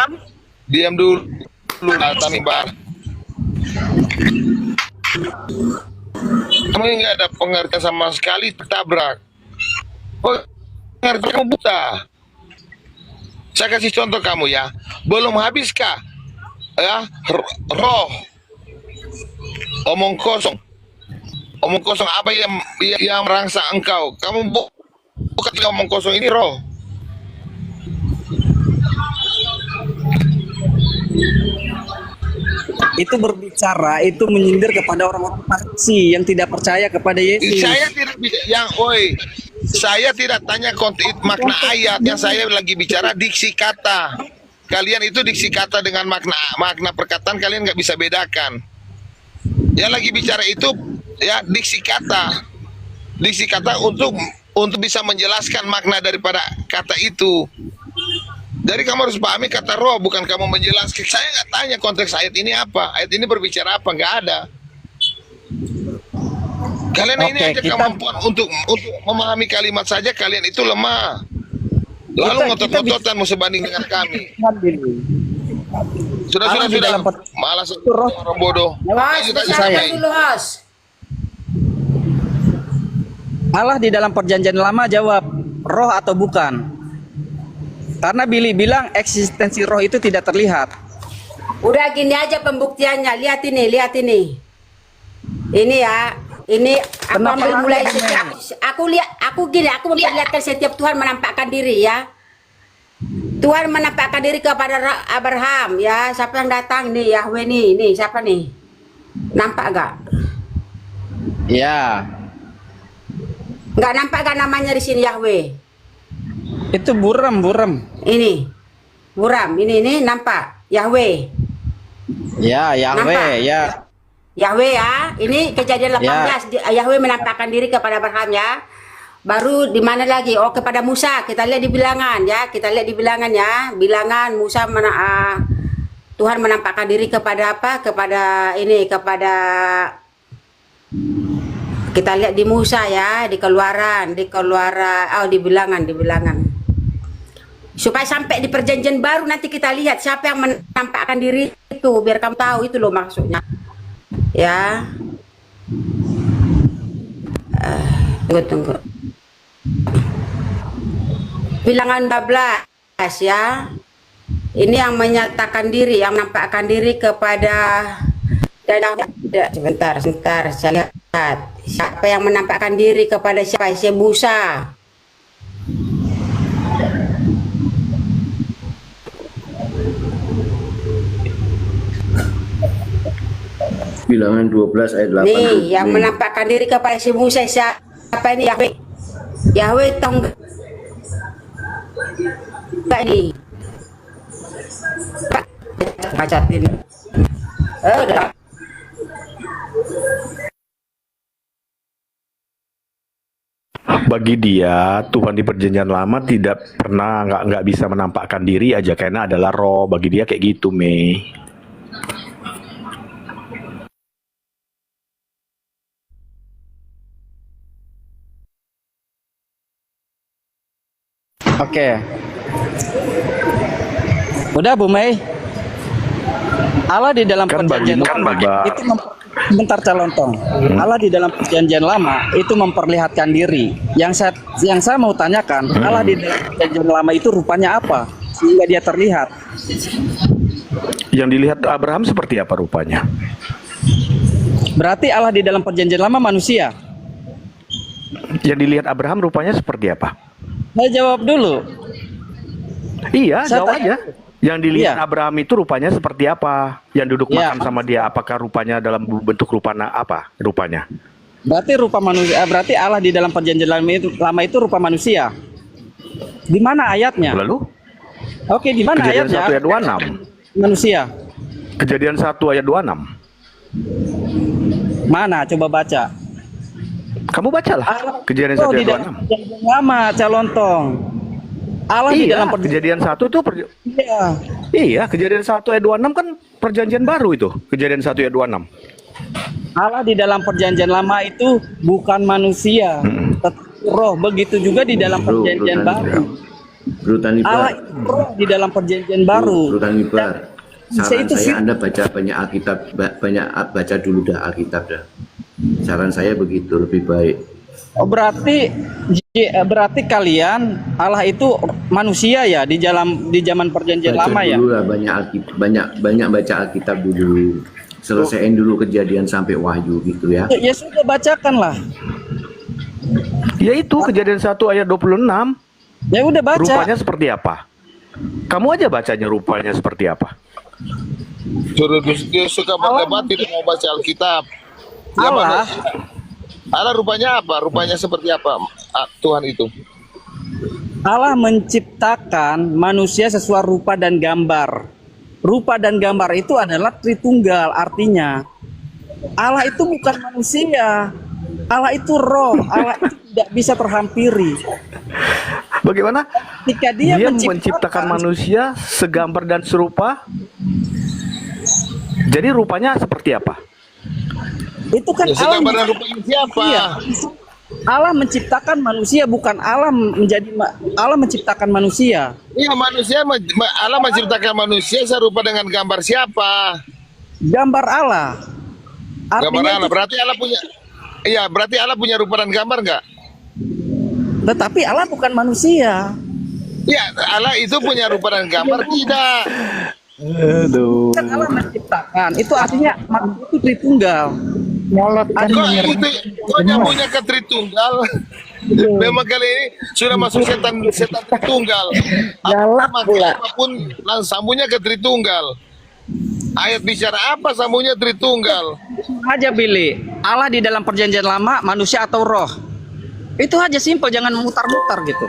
Diam dulu. Tanimbar. Kamu nggak ada pengertian sama sekali, tertabrak. Pengertian kamu buta. Saya kasih contoh kamu ya. Belum habiskah ya roh omong kosong apa yang merangsang engkau? Kamu bukan omong kosong ini roh. Itu berbicara, itu menyindir kepada orang-orang Farisi yang tidak percaya kepada Yesus. Saya tidak saya tidak tanya makna ayat, yang saya lagi bicara diksi kata. Kalian itu diksi kata dengan makna perkataan kalian nggak bisa bedakan. Yang lagi bicara itu ya diksi kata. Diksi kata untuk bisa menjelaskan makna daripada kata itu. Jadi kamu harus pahami kata roh, bukan kamu menjelaskan. Saya nggak tanya konteks ayat ini apa, ayat ini berbicara apa, nggak ada. Kalian ini aja kemampuan untuk memahami kalimat saja kalian itu lemah. Lalu ngotot-ngototan mau sebanding dengan kami. Sudah. Malas orang bodoh. Allah di dalam perjanjian lama jawab roh atau bukan? Karena Billy bilang eksistensi roh itu tidak terlihat. Udah gini aja pembuktiannya. Lihat ini. Ini ya. Ini aku ambil mulai setiap, aku memperlihatkan setiap Tuhan menampakkan diri ya. Tuhan menampakkan diri kepada Abraham ya. Siapa yang datang nih? Yahweh nih siapa nih? Nampak gak? Ya. Nggak nampak gak namanya di sini Yahweh? Itu buram. Ini buram. Ini nampak Yahweh. Ya, Yahweh nampak? ya. Yahweh ya, ini kejadian 18 Yahweh menampakkan diri kepada Abraham ya. Baru di mana lagi? Oh, kepada Musa. Kita lihat di bilangan ya. Bilangan Musa Tuhan menampakkan diri kepada apa? Kepada kita lihat di Musa ya, di keluaran, di bilangan. Supaya sampai di perjanjian baru nanti kita lihat siapa yang menampakkan diri itu, biar kamu tahu itu loh maksudnya. Ya, tunggu. Bilangan 12 ya. Ini yang menyatakan diri, yang menampakkan diri kepada sebentar saya lihat. Siapa yang menampakkan diri kepada siapa? Musa. Bilangan 12 ayat 8. Nih, yang menampakkan diri kepada si Musa siapa ini? Yahweh tahu enggak ini? Baca ini. Udah. Bagi dia, Tuhan di perjanjian lama tidak pernah nggak bisa menampakkan diri aja karena adalah roh. Bagi dia kayak gitu, Mei. Oke. Udah Bu Mei. Allah di dalam perjanjian lama itu bentar calontong. Allah di dalam perjanjian lama itu memperlihatkan diri. Yang saya mau tanyakan, Allah di dalam perjanjian lama itu rupanya apa sehingga dia terlihat? Yang dilihat Abraham seperti apa rupanya? Berarti Allah di dalam perjanjian lama manusia. Yang dilihat Abraham rupanya seperti apa? Saya jawab dulu. Iya, Saya jawab aja. Yang dilihat Iya. Abraham itu rupanya seperti apa? Yang duduk makan sama dia, apakah rupanya dalam bentuk rupa apa rupanya? Berarti rupa manusia. Berarti Allah di dalam perjanjian lama itu rupa manusia. Di mana ayatnya? Lalu? Oke, di mana Kejadian ayatnya? 1 ayat 26. Manusia. Kejadian 1 ayat 26. Mana? Coba baca. Kamu bacalah. Kejadian 1 di ayat dalam 26. perjanjian lama, calontong. Allah di dalam kejadian 1 itu Iya, kejadian 1 ayat 26 kan perjanjian baru itu. Kejadian 1 ayat 26. Allah di dalam perjanjian lama itu bukan manusia, tetapi roh. Begitu juga di dalam perjanjian baru. Allah itu roh di dalam perjanjian baru. Saran saya Anda baca banyak Alkitab, baca dulu dah Alkitab dah. Saran saya begitu lebih baik. Oh, berarti kalian Allah itu manusia ya di zaman perjanjian lama ya? Dulu lah, banyak baca Alkitab dulu. Selesaiin dulu kejadian sampai Wahyu gitu ya. Ya sudah bacakanlah. Ya itu kejadian 1 ayat 26. Ya udah baca. Rupanya seperti apa? Kamu aja bacanya rupanya seperti apa? Dia suka berdebat, tidak mau baca Alkitab. Allah rupanya apa? Rupanya seperti apa Tuhan itu? Allah menciptakan manusia sesuai rupa dan gambar. Rupa dan gambar itu adalah Tritunggal, artinya Allah itu bukan manusia. Allah itu roh. Allah itu tidak bisa terhampiri. Bagaimana? Ketika dia menciptakan manusia segambar dan serupa. Jadi rupanya seperti apa? Itu kan Allah siapa? Iya. Allah menciptakan manusia, bukan Allah menciptakan manusia. Iya, Allah menciptakan manusia serupa dengan gambar siapa? Gambar Allah. Gambar Allah. Berarti Allah punya rupa dan gambar enggak? Tetapi Allah bukan manusia. Ya, Allah itu punya rupa dan gambar tidak. Aduh. Kan Allah menciptakan. Itu artinya manusia itu Tritunggal. Kok nyambungnya ke Tritunggal? Memang kali ini sudah masuk setan Tritunggal. Apapun sambungnya ke Tritunggal. Ayat bicara apa sambungnya Tritunggal? Aja Billy, Allah di dalam perjanjian lama, manusia atau roh? Itu aja simpel, jangan mutar-mutar gitu.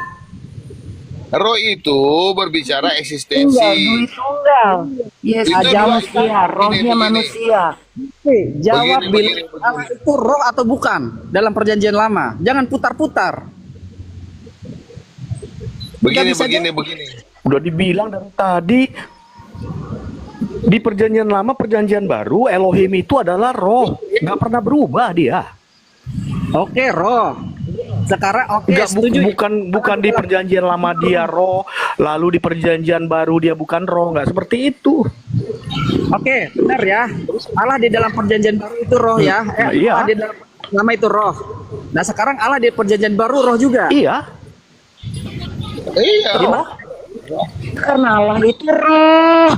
Roh itu berbicara eksistensi. Tunggal. Yes, Itu aja dua- manusia, rohnya manusia. Jawab Begini, Billy, Allah itu roh atau bukan dalam perjanjian lama? Jangan putar-putar. Begini, bisa begini. Udah dibilang dari tadi di perjanjian lama, perjanjian baru, Elohim itu adalah roh, nggak pernah berubah dia. Oke, roh. Sekarang oke, Nggak, setuju. bukan di perjanjian lama dia roh, lalu di perjanjian baru dia bukan roh, nggak seperti itu. Oke, benar ya. Allah di dalam perjanjian baru itu roh ya. Iya. Allah di dalam lama itu roh. Nah, sekarang Allah di perjanjian baru roh juga. Iya. Iya. Karena Allah itu roh.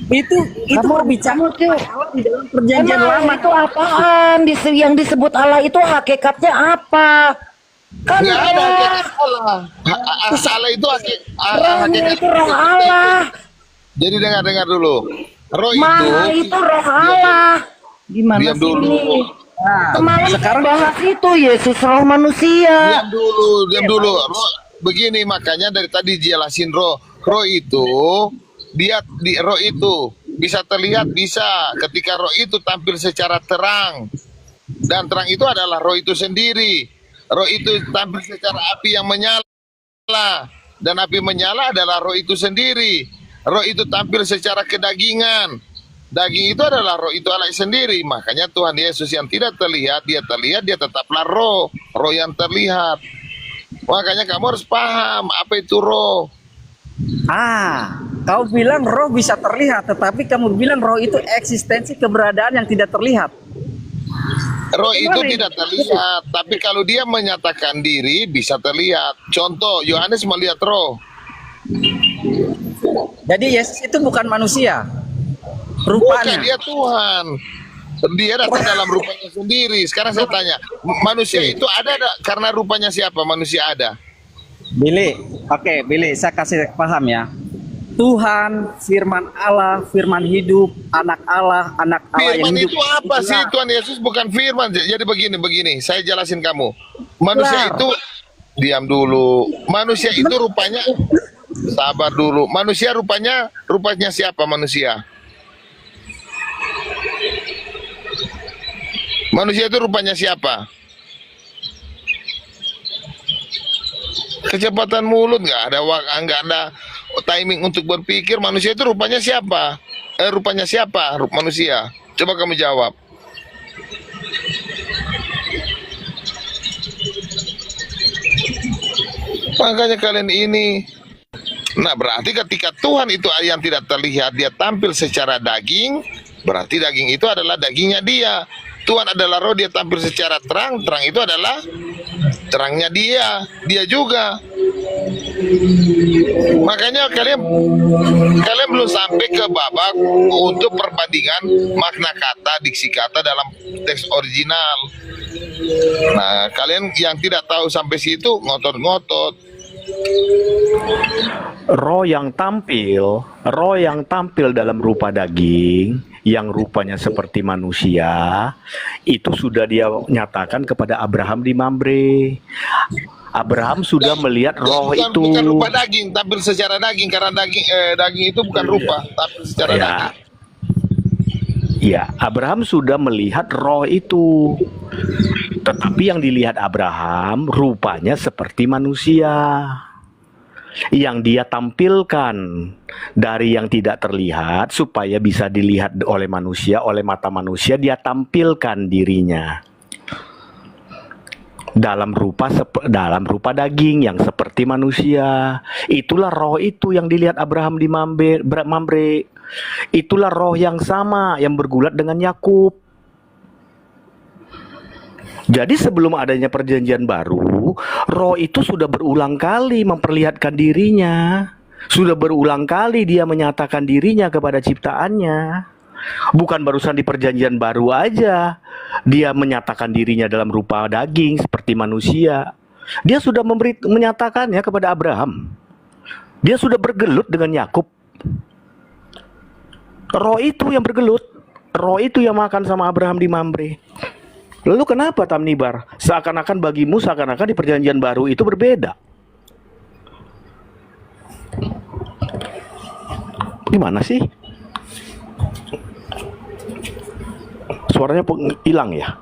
Itu berbicara Allah di dalam perjanjian Emang lama. itu apaan? Yang disebut Allah itu hakikatnya apa? Kan Nggak ada roh. hakikat Allah. Allah itu Rohnya itu roh Allah. Jadi dengar dulu. Roh Maha itu roh Allah. Gimana Diam sih dulu. ini? Kemarin sekarang bahas itu Yesus roh manusia. Diam dulu. Roh, begini makanya dari tadi jelasin roh. Roh itu roh itu bisa terlihat, bisa ketika roh itu tampil secara terang, dan terang itu adalah roh itu sendiri. Roh itu tampil secara api yang menyala, dan api menyala adalah roh itu sendiri. Roh itu tampil secara kedagingan, daging itu adalah roh itu Allah sendiri. Makanya Tuhan Yesus yang tidak terlihat, dia tetaplah roh yang terlihat. Makanya kamu harus paham apa itu roh. Kau bilang roh bisa terlihat, tetapi kamu bilang roh itu eksistensi keberadaan yang tidak terlihat. Roh itu tidak terlihat, tapi kalau dia menyatakan diri bisa terlihat. Contoh, Yohanes melihat roh. Jadi Yesus itu bukan manusia. Bukan, Rupanya. dia Tuhan. Dia datang dalam rupanya sendiri. Sekarang saya tanya, manusia itu ada karena rupanya siapa manusia ada? Billy, oke, Billy, saya kasih paham ya. Tuhan, firman Allah, firman hidup, anak Allah yang Firman hidup. itu apa sih? Tuhan Yesus bukan firman. Jadi begini, saya jelasin kamu. Manusia itu, diam dulu. Manusia itu rupanya, sabar dulu. Manusia rupanya siapa manusia? Manusia itu rupanya siapa? Kecepatan mulut, nggak ada timing untuk berpikir. Manusia itu rupanya siapa? Rupanya siapa? Manusia. Coba kamu jawab. Makanya kalian ini. Nah, berarti ketika Tuhan itu yang tidak terlihat, dia tampil secara daging, berarti daging itu adalah dagingnya dia. Tuhan adalah roh, dia tampil secara terang, terang itu adalah terangnya dia juga. Makanya kalian belum sampai ke babak untuk perbandingan makna kata, diksi kata dalam teks original. Nah, kalian yang tidak tahu sampai situ ngotot-ngotot. Roh yang tampil dalam rupa daging, yang rupanya seperti manusia, itu sudah dia nyatakan kepada Abraham di Mamre. Abraham sudah melihat roh itu. Bukan rupa daging, tampil secara daging, karena daging itu bukan rupa, tampil secara daging. Ya, Abraham sudah melihat roh itu. Tetapi yang dilihat Abraham rupanya seperti manusia. Yang dia tampilkan dari yang tidak terlihat supaya bisa dilihat oleh manusia, oleh mata manusia, dia tampilkan dirinya dalam rupa daging yang seperti manusia. Itulah roh itu yang dilihat Abraham di Mamre. Itulah roh yang sama yang bergulat dengan Yakub. Jadi sebelum adanya perjanjian baru, roh itu sudah berulang kali memperlihatkan dirinya. Sudah berulang kali dia menyatakan dirinya kepada ciptaannya. Bukan barusan di perjanjian baru aja dia menyatakan dirinya dalam rupa daging seperti manusia. Dia sudah menyatakannya kepada Abraham. Dia sudah bergelut dengan Yakub. Roh itu yang bergelut. Roh itu yang makan sama Abraham di Mamre. Lalu kenapa Tamnibar? Seakan-akan bagimu, seakan-akan di perjanjian baru itu berbeda. Gimana sih? Suaranya hilang ya?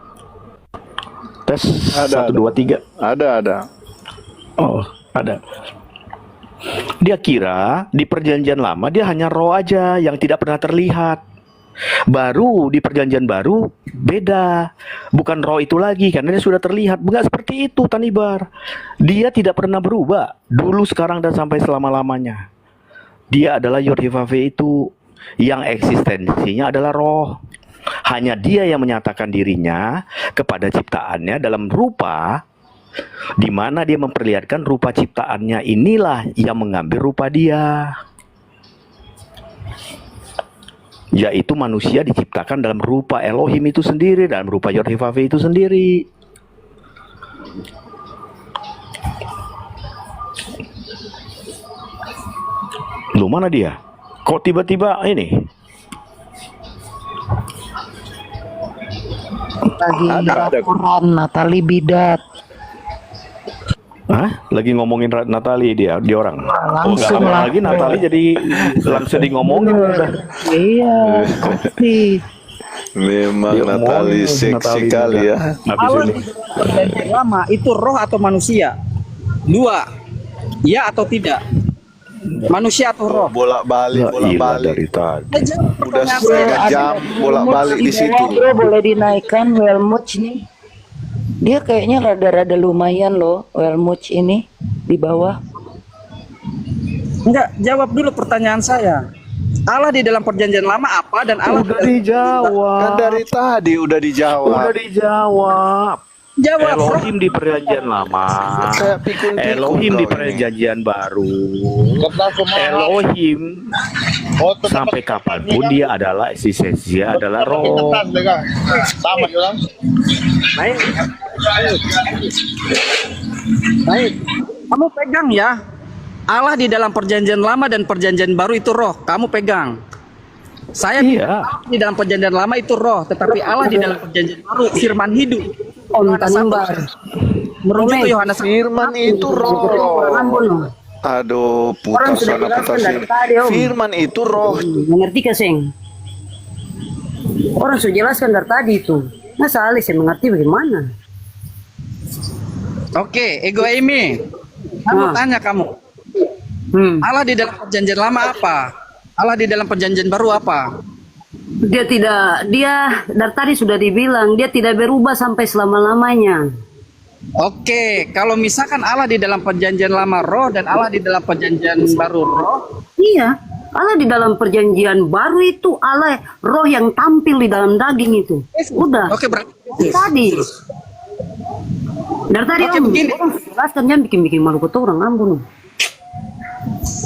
Tes 1, 2, 3. Ada. Oh, ada. Dia kira di perjanjian lama dia hanya roh aja yang tidak pernah terlihat. Baru di perjanjian baru beda. Bukan roh itu lagi karena dia sudah terlihat. Enggak seperti itu Tanibar. Dia tidak pernah berubah. Dulu, sekarang, dan sampai selama-lamanya. Dia adalah Yod-Heh-Vav-He itu yang eksistensinya adalah roh. Hanya dia yang menyatakan dirinya kepada ciptaannya dalam rupa di mana dia memperlihatkan rupa ciptaannya inilah yang mengambil rupa dia. Yaitu manusia diciptakan dalam rupa Elohim itu sendiri, dalam rupa Yod-Heh-Vav-He itu sendiri. Loh, mana dia? Kok tiba-tiba ini? Lagi laporan Natali Bidat. Hah? Lagi ngomongin Natali dia orang. Langsung lah. Lagi Natali jadi langsung di ngomongin udah. Iya, pasti. Memang Natali seksi kali ya. Allah di perjanjian lama itu roh atau manusia? 2. Ya atau tidak? Manusia atau roh? Bolak-balik. Dari tadi. Udah setengah jam bolak-balik di situ. Boleh dinaikkan Welmuch nih. Dia kayaknya rada-rada lumayan loh, Welmuch ini di bawah. Enggak, jawab dulu pertanyaan saya. Allah di dalam perjanjian lama apa dan Allah udah dijawab. Kan dari tadi udah dijawab. Jawab. Elohim di perjanjian lama, Elohim di perjanjian baru, Elohim sampai kapanpun dia adalah eksistensi, adalah roh. Baik. Kamu pegang ya. Allah di dalam perjanjian lama dan perjanjian baru itu roh. Kamu pegang. Saya di dalam perjanjian lama itu roh, tetapi Allah di dalam perjanjian baru firman hidup. Merujuk ke Yohanes. Firman itu roh. Aduh, putar sana putar sini. Firman itu roh. Mengerti Seng? Orang sudah jelaskan dari tadi itu. Masa Ali saya mengerti bagaimana? Oke, Ego Amy. Kamu tanya kamu. Allah di dalam perjanjian lama apa? Allah di dalam perjanjian baru apa? Dia dari tadi sudah dibilang dia tidak berubah sampai selama-lamanya. Oke, kalau misalkan Allah di dalam perjanjian lama roh dan Allah di dalam perjanjian baru roh. Iya, Allah di dalam perjanjian baru itu Allah roh yang tampil di dalam daging itu. Udah. Oke, berarti tadi. Dari tadi jelaskan jangan bikin malu ke orang, ampun.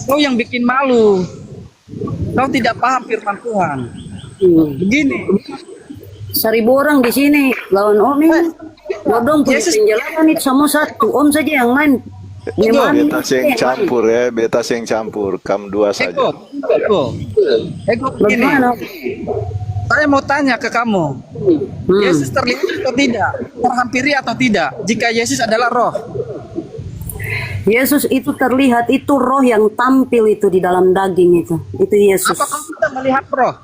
Kau yang bikin malu. Kau tidak paham firman Tuhan. Begini, 1000 orang di sini lawan Om ini. Bodong punya penjelasan itu sama satu. Om saja yang main. Beta yang campur ya, beta yang campur. Kamu 2 saja. Ego, begini. Saya mau tanya ke kamu. Yesus terlihat atau tidak? Terhampiri atau tidak? Jika Yesus adalah roh. Yesus itu terlihat, itu roh yang tampil itu di dalam daging itu Yesus. Apakah kita melihat roh?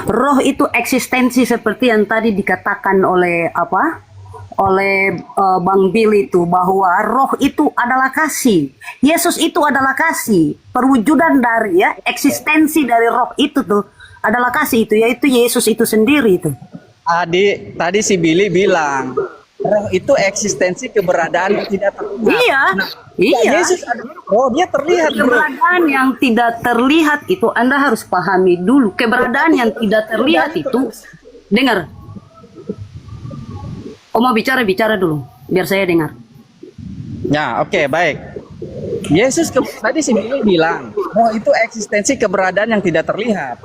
Roh itu eksistensi seperti yang tadi dikatakan oleh Bang Bill itu, bahwa roh itu adalah kasih. Yesus itu adalah kasih. Perwujudan dari eksistensi dari roh itu tuh adalah kasih itu, yaitu Yesus itu sendiri itu. Tadi si Billy bilang roh itu eksistensi keberadaan yang tidak terlihat. Iya. Yesus adalah roh, dia terlihat. Keberadaan yang tidak terlihat itu Anda harus pahami dulu. Keberadaan yang tidak terlihat itu, dengar. Mau bicara dulu, biar saya dengar. Ya, oke, baik. Yesus tadi sebelumnya bilang, roh itu eksistensi keberadaan yang tidak terlihat.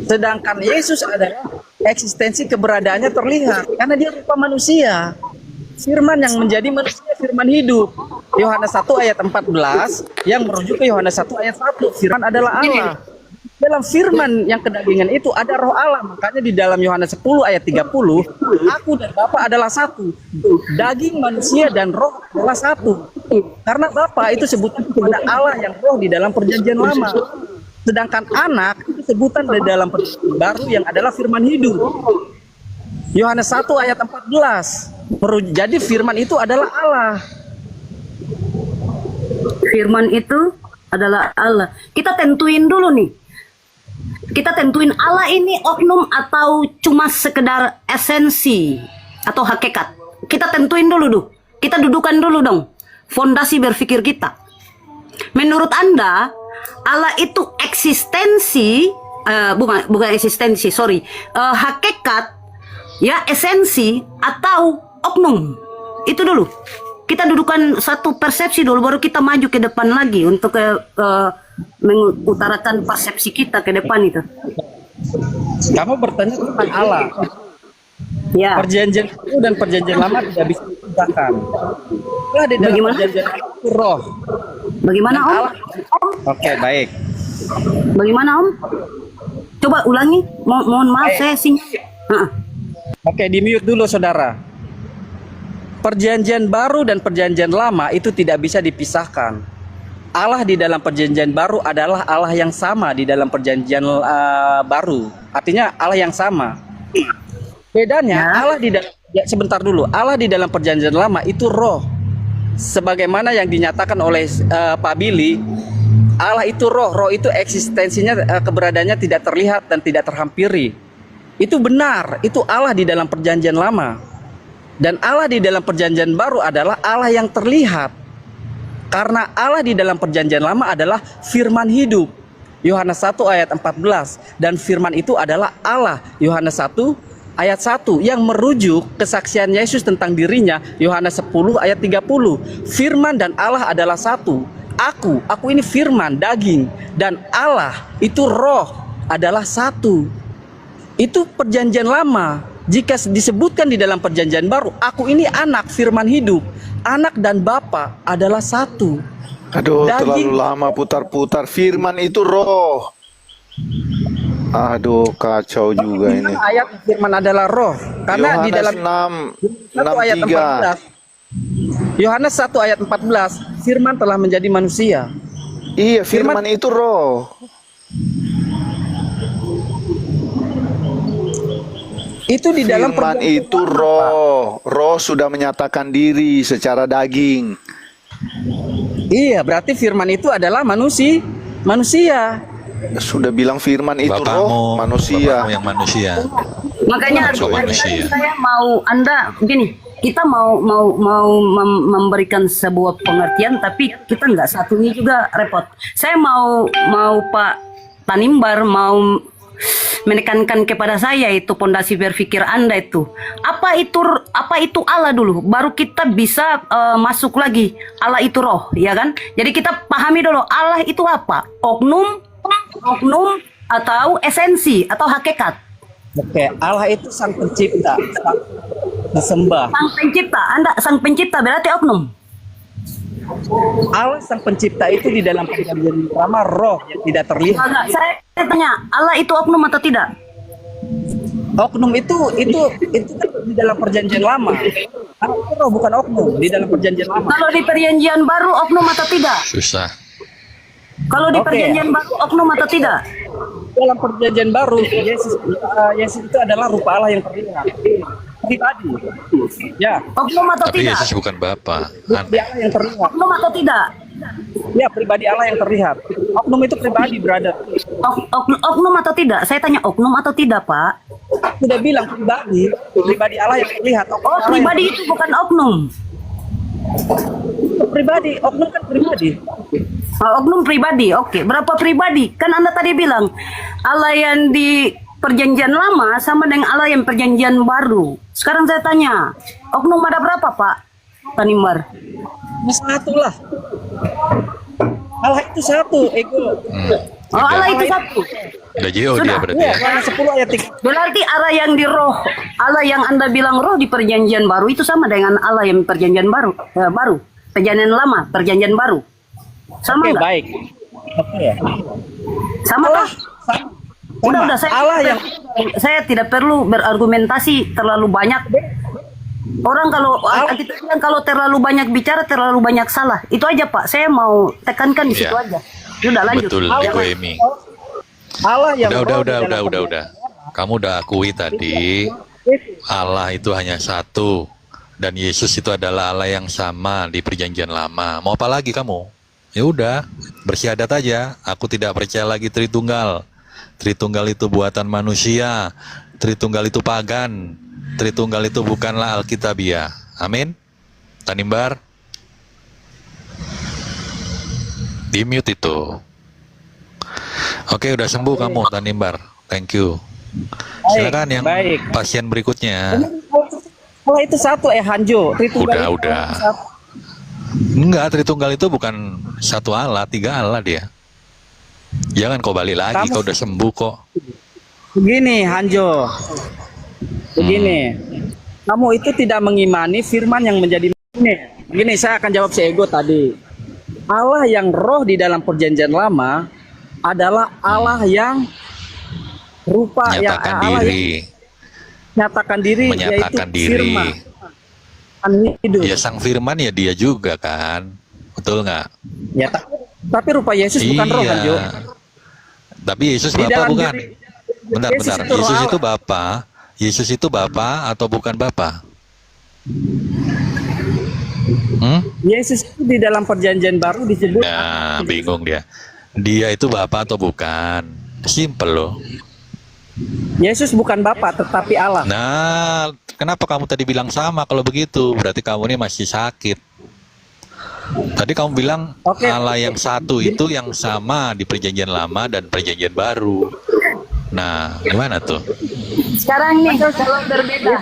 Sedangkan Yesus adalah eksistensi keberadaannya terlihat karena dia rupa manusia. Firman yang menjadi manusia, firman hidup. Yohanes 1 ayat 14 yang merujuk ke Yohanes 1 ayat 1. Firman adalah Allah. Dalam firman yang kedagingan itu ada roh Allah. Makanya di dalam Yohanes 10 ayat 30, aku dan Bapa adalah satu. Daging manusia dan roh adalah satu. Karena Bapa itu sebutan kepada Allah yang roh di dalam perjanjian lama. Sedangkan anak itu sebutan di dalam perjanjian baru yang adalah firman hidup. Yohanes 1 ayat 14. Jadi firman itu adalah Allah. Firman itu adalah Allah. Kita tentuin dulu nih. Kita tentuin Allah ini oknum atau cuma sekedar esensi atau hakikat. Kita tentuin dulu. Kita dudukan dulu dong fondasi berpikir kita. Menurut Anda, Allah itu eksistensi, bukan eksistensi, sorry, hakikat, ya esensi atau oknum? Itu dulu. Kita dudukan satu persepsi dulu, baru kita maju ke depan lagi untuk mengutarakan persepsi kita ke depan itu. Kamu bertanya tentang Allah. Ya. Perjanjian baru dan perjanjian lama tidak bisa dipisahkan. Allah di dalam perjanjian lama itu roh. Bagaimana Om? Oke, baik. Bagaimana Om? Coba ulangi. Mohon maaf saya singkat. Oke, di mute dulu saudara. Perjanjian baru dan perjanjian lama itu tidak bisa dipisahkan. Allah di dalam perjanjian baru adalah Allah yang sama di dalam perjanjian baru. Artinya Allah yang sama. Bedanya Allah di dalam, sebentar dulu. Allah di dalam perjanjian lama itu roh. Sebagaimana yang dinyatakan oleh Pak Billy, Allah itu roh. Roh itu eksistensinya, keberadaannya tidak terlihat dan tidak terhampiri. Itu benar. Itu Allah di dalam perjanjian lama. Dan Allah di dalam perjanjian baru adalah Allah yang terlihat. Karena Allah di dalam perjanjian lama adalah firman hidup. Yohanes 1 ayat 14. Dan firman itu adalah Allah. Yohanes 1 ayat 1 yang merujuk kesaksian Yesus tentang dirinya. Yohanes 10 ayat 30. Firman dan Allah adalah satu. Aku ini firman, daging. Dan Allah itu roh adalah satu. Itu perjanjian lama. Jika disebutkan di dalam perjanjian baru, aku ini anak firman hidup. Anak dan Bapa adalah satu. Aduh, terlalu lama putar-putar. Firman itu roh. Aduh, kacau juga ini. Ayat firman adalah roh. Karena Yohanes di dalam 6 ayat 14. Yohanes 1 ayat 14, firman telah menjadi manusia. Iya, firman itu roh. Itu di dalam firman itu roh. Roh sudah menyatakan diri secara daging. Iya, berarti firman itu adalah manusia. Sudah bilang firman itu roh, manusia. Yang manusia. Makanya saya mau Anda begini, kita mau memberikan sebuah pengertian, tapi kita nggak satunya juga repot. Saya mau Pak Tanimbar mau menekankan kepada saya itu pondasi berpikir Anda itu. Apa itu Allah dulu, baru kita bisa masuk lagi. Allah itu roh, ya kan? Jadi kita pahami dulu Allah itu apa? Oknum atau esensi atau hakikat. Oke, Allah itu sang pencipta, sang disembah. Sang pencipta, Anda sang pencipta berarti oknum. Allah sang pencipta itu di dalam perjanjian lama roh yang tidak terlihat. Enggak, saya tanya, Allah itu oknum atau tidak? Oknum itu di dalam perjanjian lama. Allah itu roh bukan oknum di dalam perjanjian lama. Kalau di perjanjian baru oknum atau tidak? Susah. Kalau di perjanjian baru oknum atau tidak? Dalam perjanjian baru Yesus itu adalah rupa Allah yang terlihat. Pribadi. Ya. Oknum atau Tapi tidak? Yesus bukan Bapa. Pribadi Allah yang terlihat. Oknum atau tidak? Ya, pribadi Allah yang terlihat. Oknum itu pribadi, brother. Oknum atau tidak? Saya tanya oknum atau tidak, Pak? Sudah bilang pribadi Allah yang terlihat. Pribadi itu bukan oknum. Pribadi, oknum kan pribadi. Oknum pribadi, oke. Berapa pribadi? Kan Anda tadi bilang Allah yang di perjanjian lama sama dengan Allah yang perjanjian baru. Sekarang saya tanya, oknum ada berapa, Pak Tanimbar? Satu lah. Allah itu satu, ego. Oh, Allah itu satu. Udah JO dia Sudah. berarti ya. Yohanes 10 ayat 3. Berarti Allah yang di roh, Allah yang Anda bilang roh di perjanjian baru itu sama dengan Allah yang perjanjian baru, perjanjian lama, perjanjian baru. Sama Oke, nggak? baik. Oke. Sama Allah, kan? Udah saya Allah yang saya tidak perlu berargumentasi terlalu banyak. Orang kita bilang kalau terlalu banyak bicara terlalu banyak salah. Itu aja Pak. Saya mau tekankan di situ Iya. aja. Sudah lanjut. Betul, Ibu Emi. Allah yang Udah. Kamu udah akui tadi Allah itu hanya satu dan Yesus itu adalah Allah yang sama di perjanjian lama. Mau apa lagi kamu? Ya udah, bersyahadat aja. Aku tidak percaya lagi Tritunggal. Tritunggal itu buatan manusia. Tritunggal itu pagan. Tritunggal itu bukanlah Alkitabiah. Amin. Tanimbar. Di mute itu. Oke, udah sembuh kamu Tanimbar. Thank you. Silakan yang pasien berikutnya. Allah itu satu, Hanjo. Udah. Enggak, Tritunggal itu bukan satu Allah, 3 Allah dia. Jangan kau balik lagi, kau udah sembuh kok. Begini, Hanjo. Begini. Kamu itu tidak mengimani firman yang menjadi Begini, saya akan jawab si ego tadi. Allah yang roh di dalam perjanjian lama adalah Allah yang rupa Nyatakan Allah diri. nyatakan diri, Menyatakan yaitu diri. firman. Hidup. Ya sang firman ya dia juga kan. Betul nggak? Ya, tapi rupa Yesus bukan roh, kan, Jo? Tapi Yesus Di Bapa dalam bukan? diri- Bentar. Yesus itu roh Yesus Allah. itu Bapa. Yesus itu Bapa atau bukan Bapa? Yesus itu di dalam perjanjian baru disebut Nah, bingung dia. Dia itu Bapa atau bukan? Simple loh. Yesus bukan Bapa tetapi Allah. Nah, kenapa kamu tadi bilang sama? Kalau begitu, berarti kamu ini masih sakit. Tadi kamu bilang Allah yang satu itu yang sama di perjanjian lama dan perjanjian baru. Nah, gimana tuh? Sekarang nih kalau berbeda,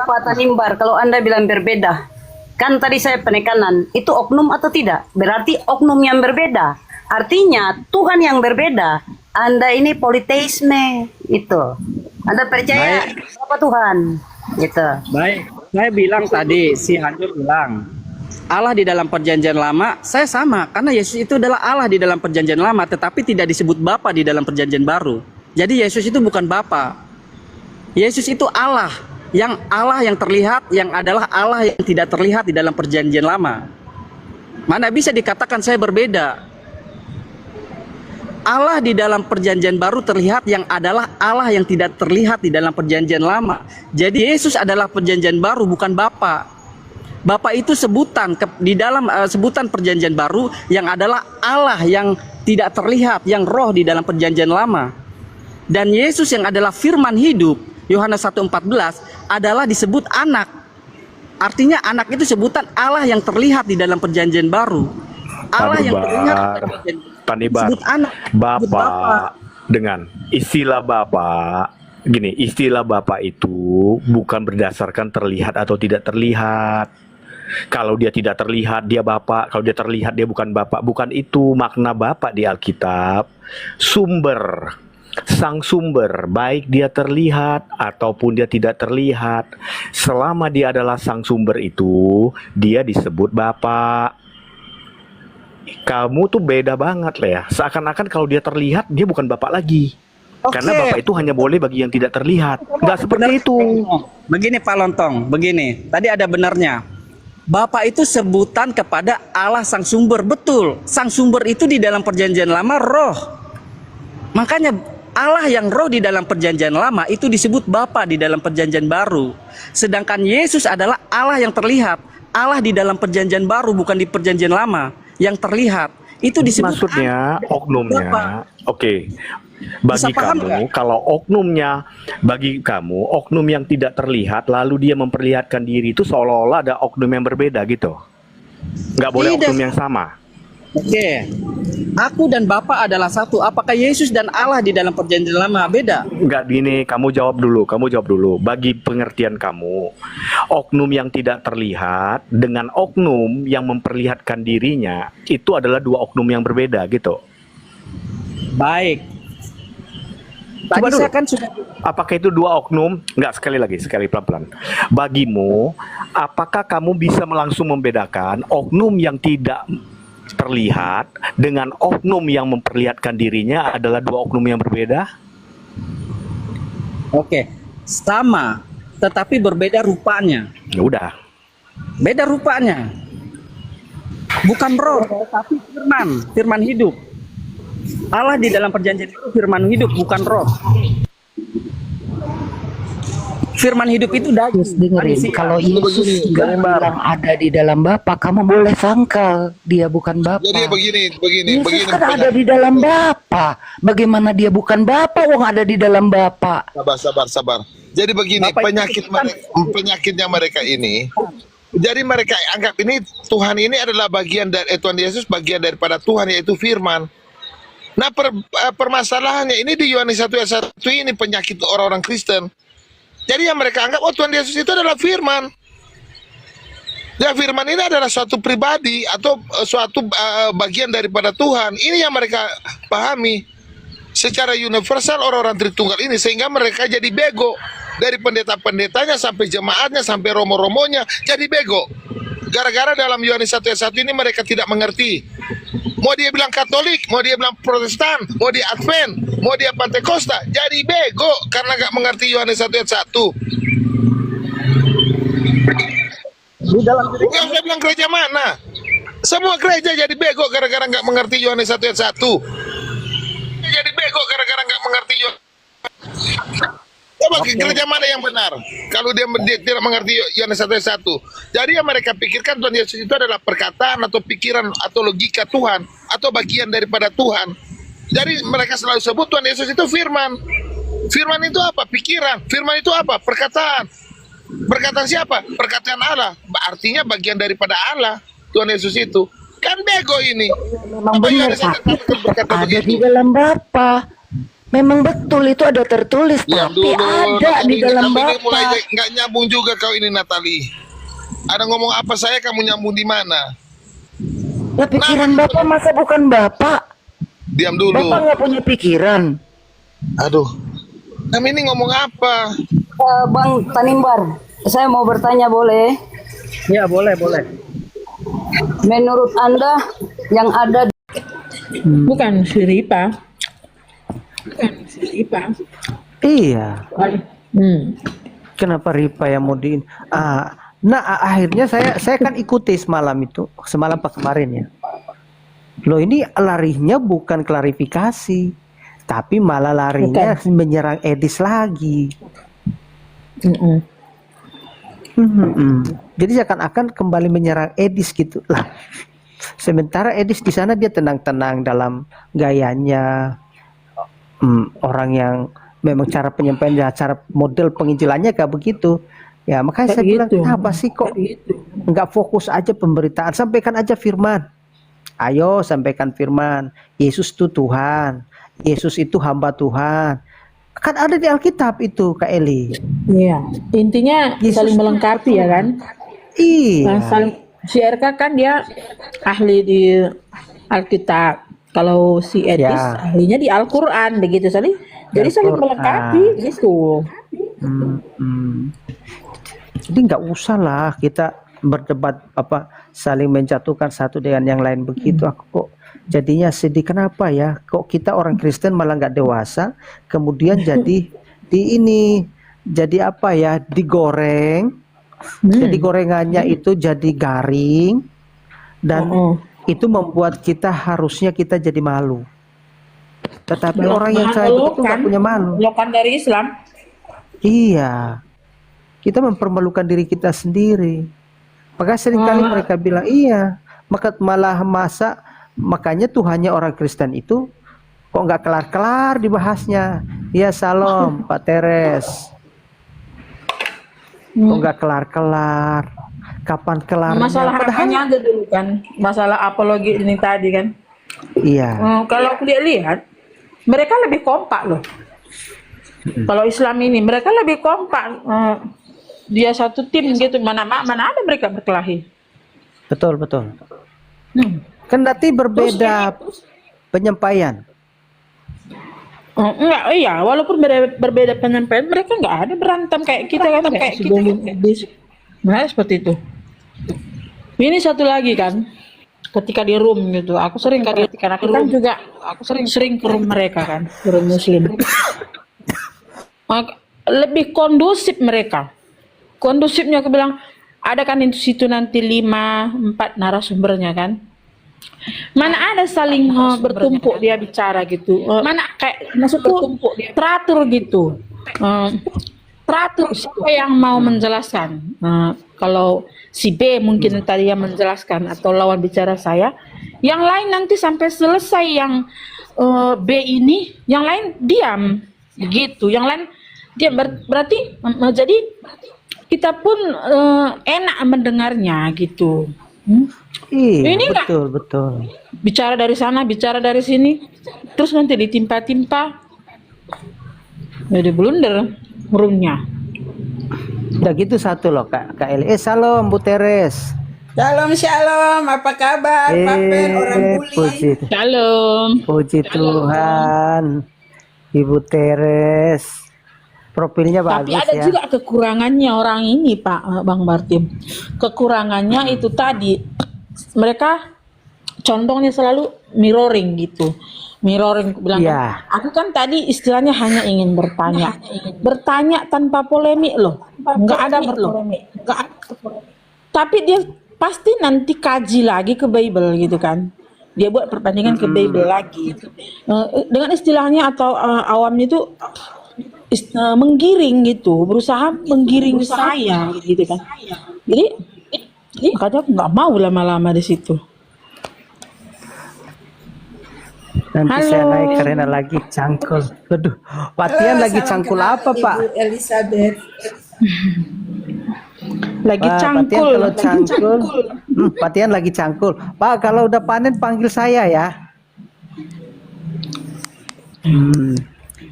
Pak Tanimbar, kalau Anda bilang berbeda, kan tadi saya penekanan, itu oknum atau tidak? Berarti oknum yang berbeda. Artinya Tuhan yang berbeda. Anda ini politeisme itu. Anda percaya apa Tuhan? Gitu. Baik, saya bilang tadi, si Hanjur bilang, Allah di dalam perjanjian lama, saya sama, karena Yesus itu adalah Allah di dalam perjanjian lama, tetapi tidak disebut Bapa di dalam perjanjian baru. Jadi Yesus itu bukan Bapa. Yesus itu Allah yang terlihat, yang adalah Allah yang tidak terlihat di dalam perjanjian lama. Mana bisa dikatakan saya berbeda? Allah di dalam perjanjian baru terlihat yang adalah Allah yang tidak terlihat di dalam perjanjian lama. Jadi Yesus adalah perjanjian baru, bukan Bapa. Bapa itu sebutan di dalam sebutan perjanjian baru yang adalah Allah yang tidak terlihat, yang roh di dalam perjanjian lama. Dan Yesus yang adalah firman hidup, Yohanes 1:14 adalah disebut anak. Artinya anak itu sebutan Allah yang terlihat di dalam perjanjian baru. Allah yang terlihat di dalam perjanjian Tanimbar, disebut anak, Bapak dengan istilah Bapak, gini, istilah Bapak itu bukan berdasarkan terlihat atau tidak terlihat. Kalau dia tidak terlihat, dia Bapak. Kalau dia terlihat, dia bukan Bapak. Bukan itu makna Bapak di Alkitab. Sumber, sang sumber, baik dia terlihat ataupun dia tidak terlihat. Selama dia adalah sang sumber itu, dia disebut Bapak. Kamu tuh beda banget lah ya. Seakan-akan kalau dia terlihat, dia bukan Bapak lagi. Karena Bapak itu hanya boleh bagi yang tidak terlihat. Nggak seperti itu. Begini Pak Lontong, begini. Tadi ada benarnya. Bapak itu sebutan kepada Allah sang sumber. Betul. Sang sumber itu di dalam perjanjian lama roh. Makanya Allah yang roh di dalam perjanjian lama itu disebut Bapa di dalam perjanjian baru. Sedangkan Yesus adalah Allah yang terlihat. Allah di dalam perjanjian baru, bukan di perjanjian lama. Yang terlihat itu disebut maksudnya oknumnya. Oke. Bagi kamu, kalau oknumnya, bagi kamu oknum yang tidak terlihat lalu dia memperlihatkan diri itu seolah-olah ada oknum yang berbeda gitu. Nggak boleh Tidak. oknum yang sama. Oke. Aku dan Bapa adalah satu. Apakah Yesus dan Allah di dalam perjanjian lama beda? Enggak, gini, kamu jawab dulu. Bagi pengertian kamu, oknum yang tidak terlihat dengan oknum yang memperlihatkan dirinya itu adalah dua oknum yang berbeda gitu. Baik. Coba Tadi dulu. saya kan sudah Apakah itu dua oknum? Enggak, sekali pelan-pelan. Bagimu, apakah kamu bisa langsung membedakan oknum yang tidak terlihat dengan oknum yang memperlihatkan dirinya adalah dua oknum yang berbeda? Oke, sama, tetapi berbeda rupanya. Ya udah. Beda rupanya. Bukan roh, tapi firman hidup. Allah di dalam perjanjian itu firman hidup, bukan roh. Firman hidup itu daging. Dengerin, kalau Yesus nggak bilang ada di dalam Bapa, kamu boleh sangkal dia bukan Bapa. Jadi begini. Yesus kan ada di dalam Bapa. Bagaimana dia bukan Bapa? Wong ada di dalam Bapa. Sabar. Jadi begini, penyakitnya mereka ini. Jadi mereka anggap ini Tuhan ini adalah bagian dari Tuhan Yesus bagian daripada Tuhan, yaitu firman. Nah, permasalahannya ini di Yohanes 1 ayat 1 ini penyakit orang-orang Kristen. Jadi yang mereka anggap, oh Tuhan Yesus itu adalah firman. Ya, firman ini adalah suatu pribadi atau suatu bagian daripada Tuhan. Ini yang mereka pahami secara universal orang-orang Tritunggal ini, sehingga mereka jadi bego. Dari pendeta-pendetanya sampai jemaatnya sampai romo-romonya jadi bego. Gara-gara dalam Yohanes 1 ayat 1 ini mereka tidak mengerti. Mau dia bilang Katolik, mau dia bilang Protestan, mau dia Advent, mau dia Pantekosta, jadi bego karena gak mengerti Yohanes 1 ayat 1. Bukan saya bilang gereja mana. Semua gereja jadi bego gara-gara gak mengerti Yohanes 1 ayat 1. Jadi bego gara-gara gak mengerti Yohanes. Coba gereja mana yang benar? Kalau dia tidak mengerti Yohanes 1 ayat 1. Jadi yang mereka pikirkan Tuhan Yesus itu adalah perkataan atau pikiran atau logika Tuhan atau bagian daripada Tuhan. Jadi mereka selalu sebut Tuhan Yesus itu firman. Firman itu apa? Pikiran. Firman itu apa? Perkataan. Perkataan siapa? Perkataan Allah. Artinya bagian daripada Allah. Tuhan Yesus itu. Kan bego ini. Memang benar, Pak. Ada di dalam Bapa. Memang betul itu ada tertulis, tapi ada di dalam Bapa. Ini mulai Bapa. nggak nyambung juga kau ini, Natali. Ada ngomong apa saya, kamu nyambung di mana? Ya pikiran Bapak masa bukan Bapak? Diam dulu. Bapak nggak punya pikiran. Aduh, kami ini ngomong apa? Bang Tanimbar, saya mau bertanya boleh? Ya boleh. Menurut Anda yang ada Bukan si Ripa. Iya. Kenapa Ripa yang mau di? Nah akhirnya saya kan ikuti semalam pak kemarin ya. Loh ini larinya bukan klarifikasi, tapi malah larinya menyerang Edis lagi. Jadi seakan-akan kembali menyerang Edis gitu lah. Sementara Edis di sana dia tenang-tenang dalam gayanya. Orang yang memang cara penyampaian, cara model penginjilannya kayak begitu. Ya makanya saya bilang kenapa sih kok nggak fokus aja pemberitaan, sampaikan aja firman. Ayo sampaikan firman. Yesus itu Tuhan, Yesus itu hamba Tuhan. Kan ada di Alkitab itu Kak Eli. Iya, intinya Yesus saling melengkapi ya kan. Iya. Nah, si RK kan dia ahli di Alkitab. Kalau si Edis ahlinya di Al-Quran begitu saling. Jadi saling melengkapi gitu. Jadi nggak usah lah kita berdebat saling menjatuhkan satu dengan yang lain begitu. Aku kok jadinya sedih, kenapa ya? Kok kita orang Kristen malah nggak dewasa, kemudian jadi digoreng. Jadi gorengannya itu jadi garing dan itu membuat harusnya kita jadi malu. Tetapi orang yang saya itu nggak punya malu. Lokan dari Islam. Iya, kita mempermalukan diri kita sendiri. Maka seringkali mereka bilang iya, makanya Tuhannya orang Kristen itu kok nggak kelar-kelar dibahasnya. Ya salam Pak Teres. Kok nggak kelar-kelar? kapan kelarnya? Masalah apanya aja dulu kan, masalah apologi ini tadi kan. Iya. Kalau aku lihat mereka lebih kompak loh. Kalau Islam ini mereka lebih kompak. Dia satu tim gitu, mana ada mereka berkelahi. Betul. Kendati berbeda penyampaian. Enggak, iya, walaupun berbeda penyampaian, mereka nggak ada berantem kayak kita kan, kayak nah, seperti itu. Ini satu lagi kan, ketika di room gitu, aku sering kan juga, aku sering ke room mereka kan, ke room Muslim. Lebih kondusif mereka. Kondusifnya aku bilang, ada kan di situ nanti 5-4 narasumbernya kan. Mana ada saling bertumpuk dia bicara gitu. Mana kayak maksudku teratur gitu. Teratur siapa yang mau menjelaskan. Kalau si B mungkin tadi yang menjelaskan atau lawan bicara saya, yang lain nanti sampai selesai yang B ini, yang lain diam gitu. Yang lain diam, berarti jadi kita pun enak mendengarnya gitu. Iya, ini betul. Bicara dari sana, bicara dari sini, terus nanti ditimpa-timpa, jadi blunder roomnya. Udah gitu satu loh Kak Eli. Salam Bu Teres. Shalom, apa kabar? Papen orang Buli. Puji. Shalom. Puji Tuhan. Ibu Teres. Profilnya bagus ya. Tapi ada juga kekurangannya orang ini Pak Bang Bartim. Kekurangannya itu tadi, mereka condongnya selalu mirroring gitu. Mirroring bilang, aku kan tadi istilahnya hanya ingin bertanya tanpa polemik loh, nggak ada polemik. Tapi dia pasti nanti kaji lagi ke Bible gitu kan. Dia buat perbandingan ke Bible lagi. Dengan istilahnya atau awamnya itu menggiring gitu, berusaha menggiring saya gitu kan. Jadi makanya aku nggak mau lama-lama di situ. Nanti saya naik kereta lagi cangkul. Aduh, Patian lagi cangkul apa Pak? Ibu Elizabeth. Lagi cangkul. Patian kalau cangkul, Patian lagi cangkul. Pak, kalau udah panen panggil saya ya.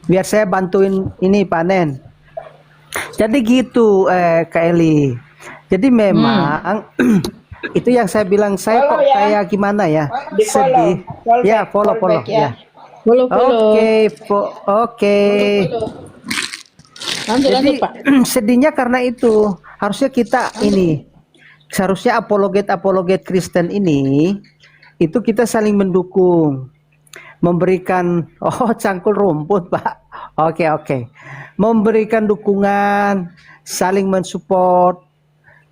Biar saya bantuin ini panen. Jadi gitu Kak Eli. Jadi memang itu yang saya bilang, saya kok kayak gimana ya, sedih. Ya follow ya. Oke. Jadi sedihnya karena itu harusnya kita ini, seharusnya apologet Kristen ini itu kita saling mendukung, memberikan cangkul rumput Pak. Oke. Memberikan dukungan, saling mensupport.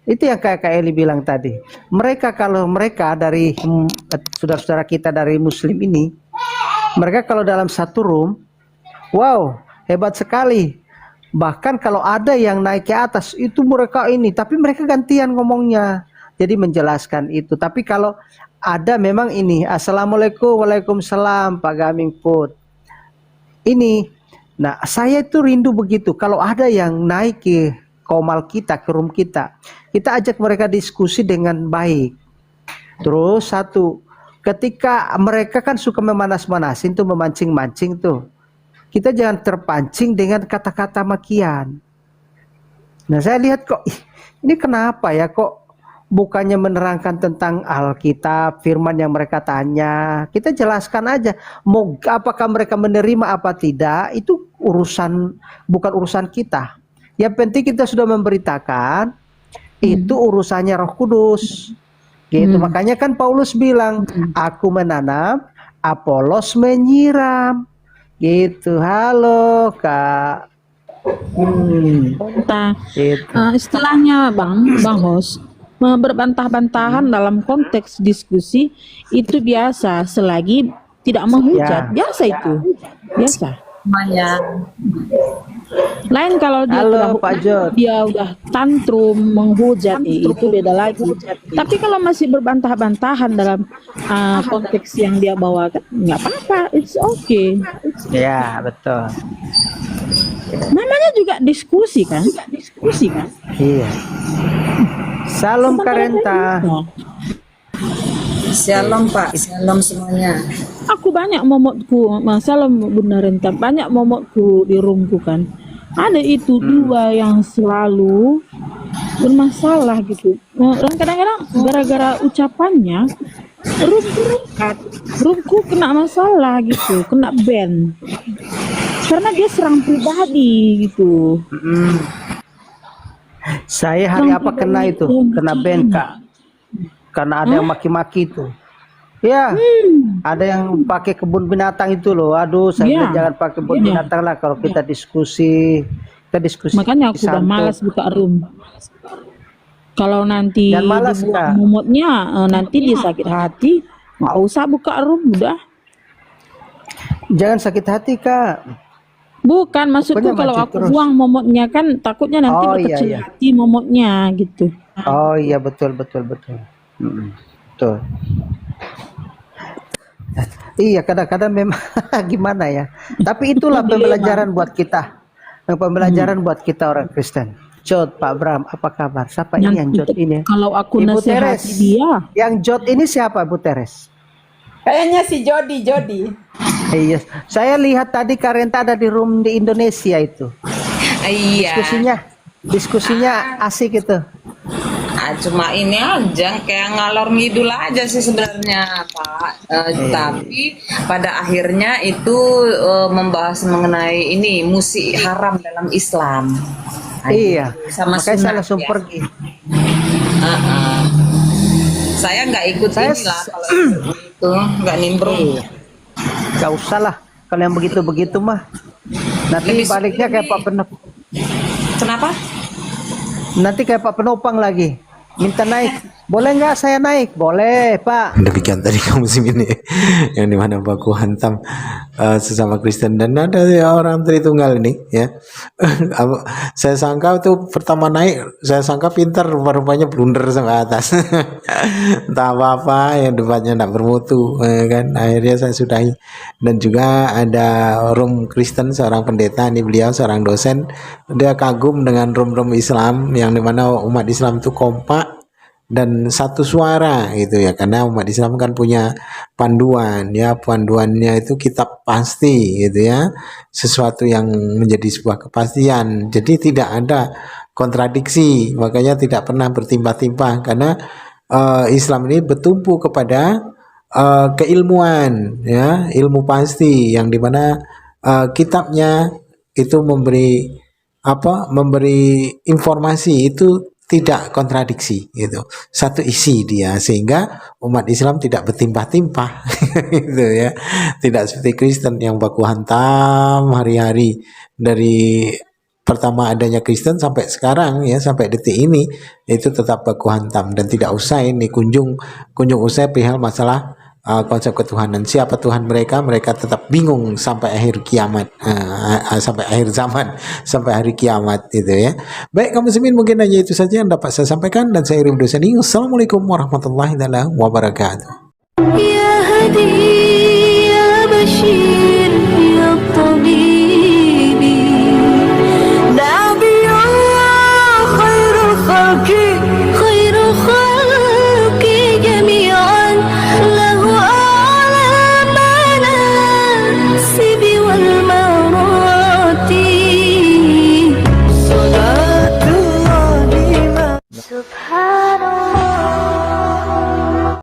Itu yang kayak Kak Eli bilang tadi. Kalau mereka dari saudara-saudara kita dari Muslim ini, mereka kalau dalam satu room, wow, hebat sekali. Bahkan kalau ada yang naik ke atas, itu mereka ini, tapi mereka gantian ngomongnya. Jadi menjelaskan itu. Tapi kalau ada memang ini, Assalamualaikum, Waalaikumsalam, Pak Gaming Put. Ini, nah saya itu rindu begitu. Kalau ada yang naik ke komal kita, ke room kita ajak mereka diskusi dengan baik. Terus satu, ketika mereka kan suka memanas-manasin tuh, memancing-mancing tuh, kita jangan terpancing dengan kata-kata makian. Nah saya lihat kok ini kenapa ya, kok bukannya menerangkan tentang Alkitab, firman yang mereka tanya, kita jelaskan aja. Mau apakah mereka menerima apa tidak, itu bukan urusan kita. Yang penting kita sudah memberitakan, itu urusannya Roh Kudus. Gitu. Makanya kan Paulus bilang, aku menanam, Apolos menyiram. Gitu. Halo Kak. Istilahnya Bang Hos, berbantah-bantahan dalam konteks diskusi itu biasa, selagi tidak menghujat. Biasa itu. Biasa. Lain kalau dia udah tantrum menghujat, itu beda lagi. Tapi kalau masih berbantah-bantahan dalam konteks yang dia bawakan, nggak apa-apa, it's okay. Ya betul. Namanya juga diskusi kan? Iya. Salam Karenta. Shalom Pak, shalom semuanya. Aku banyak momotku, masalah Bunda Renta, banyak momotku di roomku kan. Ada itu dua yang selalu bermasalah gitu. Dan kadang-kadang gara-gara ucapannya, roomku kena masalah gitu, kena ban. Karena dia serang pribadi gitu. Saya hari apa kena itu? Kena ban Kak. Karena ada yang maki-maki itu. Ya, ada yang pakai kebun binatang itu loh. Aduh, saya bilang jangan pakai kebun binatang lah kalau kita diskusi. Makanya aku udah malas buka room. Kalau nanti dibuat momotnya, nanti dia sakit hati, nggak usah buka room, udah. Jangan sakit hati Kak. Bukan, maksudku kalau aku buang momotnya kan takutnya nanti berkecil hati momotnya gitu. Oh iya, betul. Betul. Iya, kadang-kadang memang gimana ya. Tapi itulah pembelajaran buat kita. Pembelajaran buat kita orang Kristen. Jod, Pak Bram, apa kabar? Siapa ini yang Jod ini? Kalau aku Ibu Teres, nasihati dia. Yang Jod ini siapa, Bu Teres? Kayaknya si Jody. Iya, saya lihat tadi Karenta ada di room di Indonesia itu. Iya. Diskusinya asik itu. Cuma ini aja kayak ngalor ngidul aja sih sebenarnya Pak. Tapi pada akhirnya itu membahas mengenai ini musik haram dalam Islam. Iya. Sama makanya saya sunnah, langsung ya. pergi. Saya nggak ikut inilah kalau itu nggak nimbrung. Gak usah lah kalau yang begitu-begitu mah. Nanti baliknya kayak Pak Penopang. Kenapa? Nanti kayak Pak Penopang lagi. Minta naik, boleh nggak saya naik? Boleh Pak. Demikian tadi kamu ini yang dimana baku hantam sesama Kristen dan ada orang Tritunggal ini ya. Saya sangka itu pertama naik, saya sangka pintar, rupanya blunder sampai atas. Entah apa yang debatnya tidak bermutu kan. Akhirnya saya sudahi. Dan juga ada room Kristen, seorang pendeta, ini beliau seorang dosen, dia kagum dengan room Islam yang dimana umat Islam itu kompak dan satu suara gitu ya, karena umat Islam kan punya panduan ya, panduannya itu kitab pasti gitu ya, sesuatu yang menjadi sebuah kepastian, jadi tidak ada kontradiksi, makanya tidak pernah bertimbang-timbang karena Islam ini bertumpu kepada keilmuan ya, ilmu pasti yang dimana kitabnya itu memberi informasi itu tidak kontradiksi gitu, satu isi dia, sehingga umat Islam tidak bertimpah-timpah gitu ya, tidak seperti Kristen yang baku hantam hari-hari dari pertama adanya Kristen sampai sekarang ya, sampai detik ini itu tetap baku hantam dan tidak usai ini kunjung usai perihal masalah konsep ketuhanan, siapa Tuhan mereka tetap bingung sampai akhir kiamat, sampai akhir zaman, sampai hari kiamat itu ya. Baik kaum muslimin, mungkin hanya itu saja yang dapat saya sampaikan dan saya Ridho Sani. Assalamualaikum warahmatullahi wabarakatuh. Ya Hadi